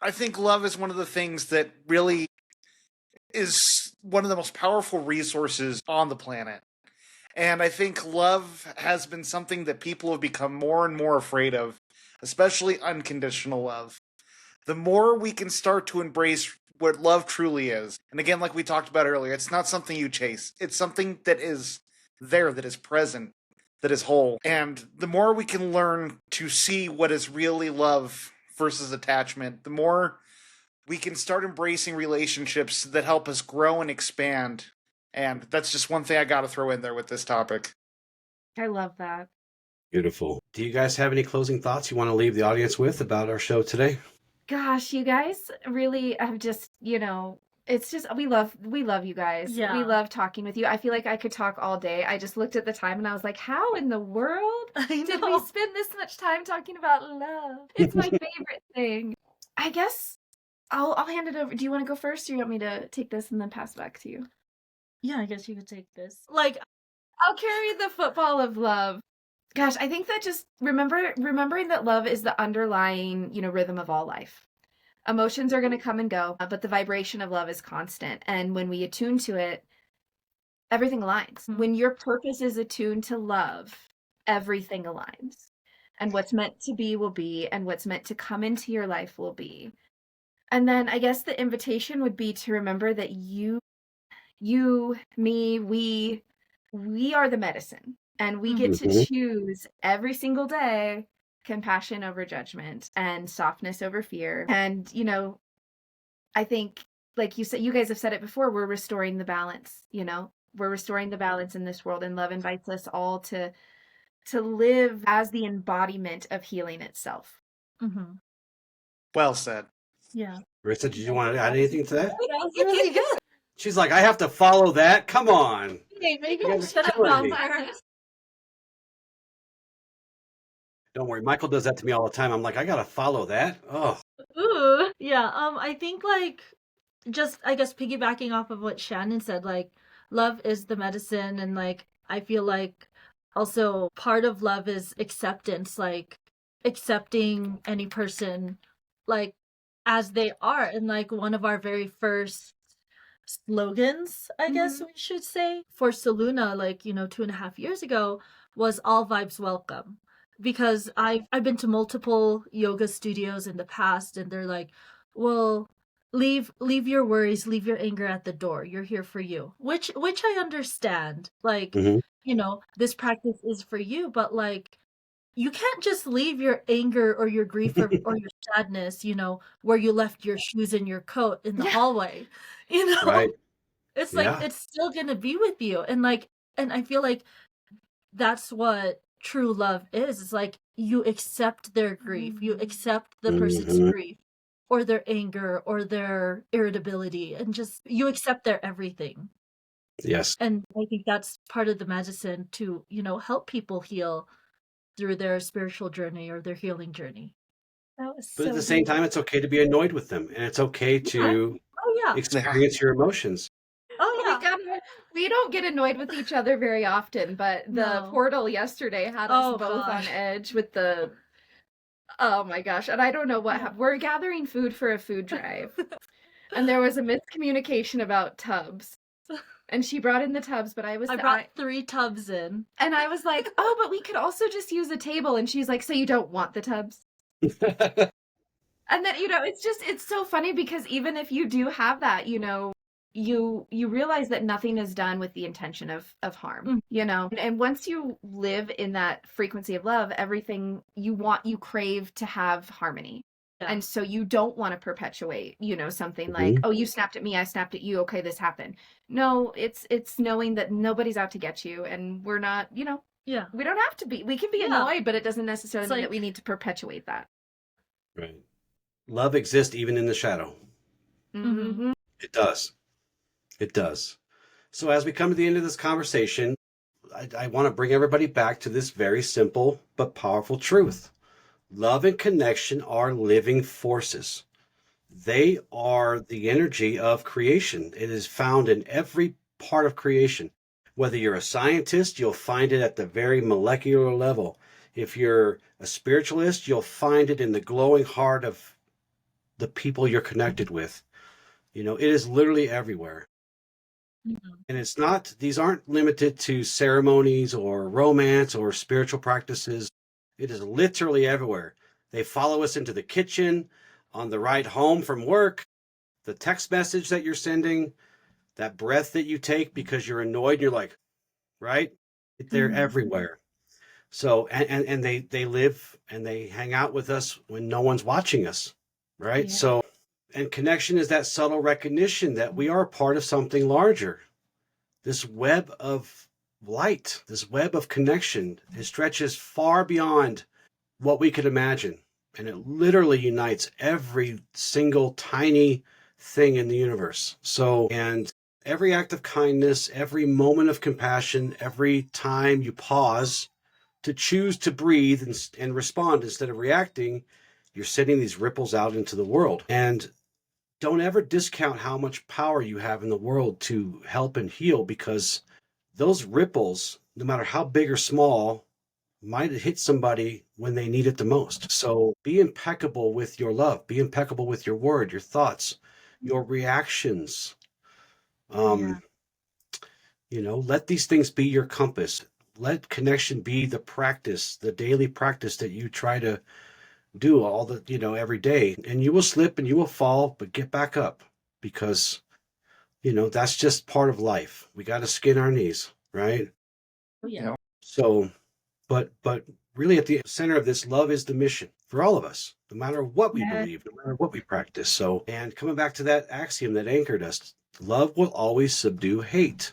I think love is one of the things that really is one of the most powerful resources on the planet. And I think love has been something that people have become more and more afraid of, especially unconditional love. The more we can start to embrace what love truly is, and again, like we talked about earlier, it's not something you chase. It's something that is there, that is present, that is whole. And the more we can learn to see what is really love versus attachment, the more we can start embracing relationships that help us grow and expand. And that's just one thing I got to throw in there with this topic. I love that. beautiful. Do you guys have any closing thoughts you want to leave the audience with about our show today? Gosh, you guys really have just, it's just we love you guys. Yeah. We love talking with you. I feel like I could talk all day. I just looked at the time and I was like, how in the world I did know. we spend this much time talking about love? It's my favorite thing. I guess I'll hand it over. Do you want to go first or you want me to take this and then pass it back to you? Yeah, I guess you could take this. Like, I'll carry the football of love. Gosh, I think that just remembering that love is the underlying, rhythm of all life. Emotions are going to come and go, but the vibration of love is constant. And when we attune to it, everything aligns. When your purpose is attuned to love, everything aligns. And what's meant to be will be, and what's meant to come into your life will be. And then I guess the invitation would be to remember that you, me, we are the medicine. And we get to choose every single day compassion over judgment and softness over fear. And, I think, like you said, you guys have said it before, we're restoring the balance, we're restoring the balance in this world. And love invites us all to live as the embodiment of healing itself. mm-hmm. Well said. Yeah. Marissa, did you want to add anything to that? That was really good. She's like, I have to follow that? Come on. Okay, maybe You I guys should are have killing gone me. first. Don't worry. Michael does that to me all the time. I'm like, I got to follow that. Oh, Ooh. Yeah. I think just I guess piggybacking off of what Shannon said, love is the medicine, and I feel like also part of love is acceptance, accepting any person as they are. And one of our very first slogans, I guess we should say, for Soluna, 2.5 years ago, was all vibes welcome. Because I've been to multiple yoga studios in the past, and they're like, well, leave your worries, leave your anger at the door. You're here for you. Which I understand. This practice is for you, but you can't just leave your anger or your grief or your sadness, where you left your shoes and your coat in the hallway. right. It's Yeah. it's still gonna be with you. And I feel like that's what true love is. It's you accept their grief, you accept the person's grief or their anger or their irritability, and just you accept their everything. Yes. And I think that's part of the medicine to help people heal through their spiritual journey or their healing journey. That was But so at the same time, it's okay to be annoyed with them, and it's okay to Oh yeah. experience your emotions. Oh my yeah. God, we don't get annoyed with each other very often, but the No. portal yesterday had us Oh, both on gosh. edge with the, oh my gosh, and I don't know what happened. We're gathering food for a food drive, and there was a miscommunication about tubs, and she brought in the tubs, but I brought 3 tubs in. and I was like, oh, but we could also just use a table, and she's like, so you don't want the tubs? And then, it's so funny because even if you do have that, you realize that nothing is done with the intention of harm, and once you live in that frequency of love, everything you crave to have harmony. Yeah. And so you don't want to perpetuate, something like, oh, you snapped at me, I snapped at you, okay, this happened. No, it's knowing that nobody's out to get you, and we're not, Yeah. we don't have to be. We can be annoyed, but it doesn't necessarily It's mean that we need to perpetuate that. Right. Love exists even in the shadow. Mm-hmm. It does. It does. So as we come to the end of this conversation, I want to bring everybody back to this very simple but powerful truth. Love and connection are living forces. They are the energy of creation. It is found in every part of creation. Whether you're a scientist, you'll find it at the very molecular level. If you're a spiritualist, you'll find it in the glowing heart of the people you're connected with. It is literally everywhere. And these aren't limited to ceremonies or romance or spiritual practices. It is literally everywhere. They follow us into the kitchen, on the ride home from work, the text message that you're sending, that breath that you take because you're annoyed and you're like, right? They're everywhere. So, and they live and they hang out with us when no one's watching us, right? Yeah. So, and connection is that subtle recognition that we are part of something larger. This web of light, this web of connection, it stretches far beyond what we could imagine. And it literally unites every single tiny thing in the universe. So, and every act of kindness, every moment of compassion, every time you pause to choose to breathe and respond instead of reacting, you're sending these ripples out into the world. And don't ever discount how much power you have in the world to help and heal, because those ripples, no matter how big or small, might hit somebody when they need it the most. So be impeccable with your love. Be impeccable with your word, your thoughts, your reactions. Let these things be your compass. Let connection be the practice, the daily practice that you try to do every day. And you will slip and you will fall, but get back up, because, that's just part of life. We got to skin our knees, right? Yeah. So, but really at the center of this, love is the mission for all of us, no matter what we believe, no matter what we practice. So, and coming back to that axiom that anchored us, love will always subdue hate.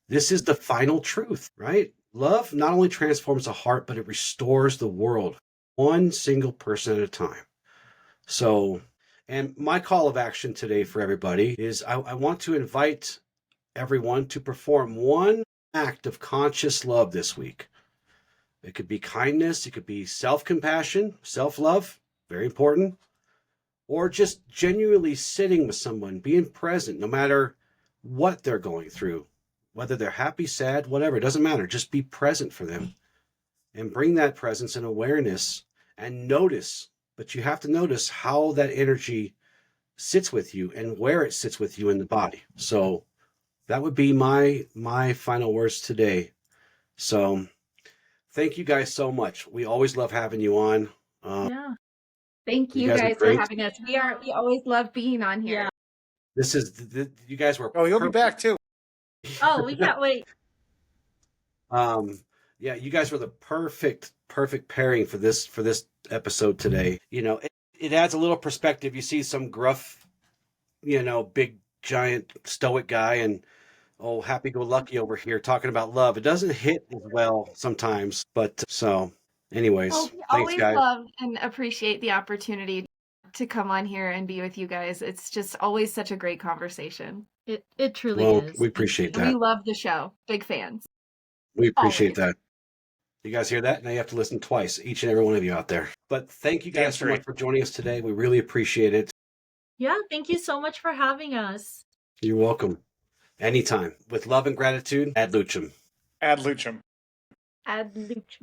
This is the final truth, right? Love not only transforms the heart, but it restores the world, one single person at a time. So, and my call of action today for everybody is I want to invite everyone to perform one act of conscious love this week. It could be kindness, it could be self-compassion, self-love, very important, or just genuinely sitting with someone, being present, no matter what they're going through, whether they're happy, sad, whatever, it doesn't matter. Just be present for them and bring that presence and awareness and notice. But you have to notice how that energy sits with you and where it sits with you in the body. So that would be my final words today. So thank you guys so much. We always love having you on. Yeah. Thank You you guys are guys for great. having us. We always love being on here. Yeah. This is you guys were. Oh, you'll be back too. Oh, we can't wait. Yeah, you guys were the perfect pairing for this episode today. It adds a little perspective. You see some gruff, big giant stoic guy, and happy-go-lucky over here talking about love. It doesn't hit as well sometimes, but so anyways, Well, we thanks always guys. love and appreciate the opportunity to come on here and be with you guys. It's just always such a great conversation. It truly Well, is. we appreciate And we that. love the show. Big fans. We appreciate Always. that. You guys hear that? Now you have to listen twice, each and every one of you out there. But thank you guys so much for joining us today. We really appreciate it. Yeah, thank you so much for having us. You're welcome. Anytime. With love and gratitude, ad lucem. Ad lucem. Ad lucem.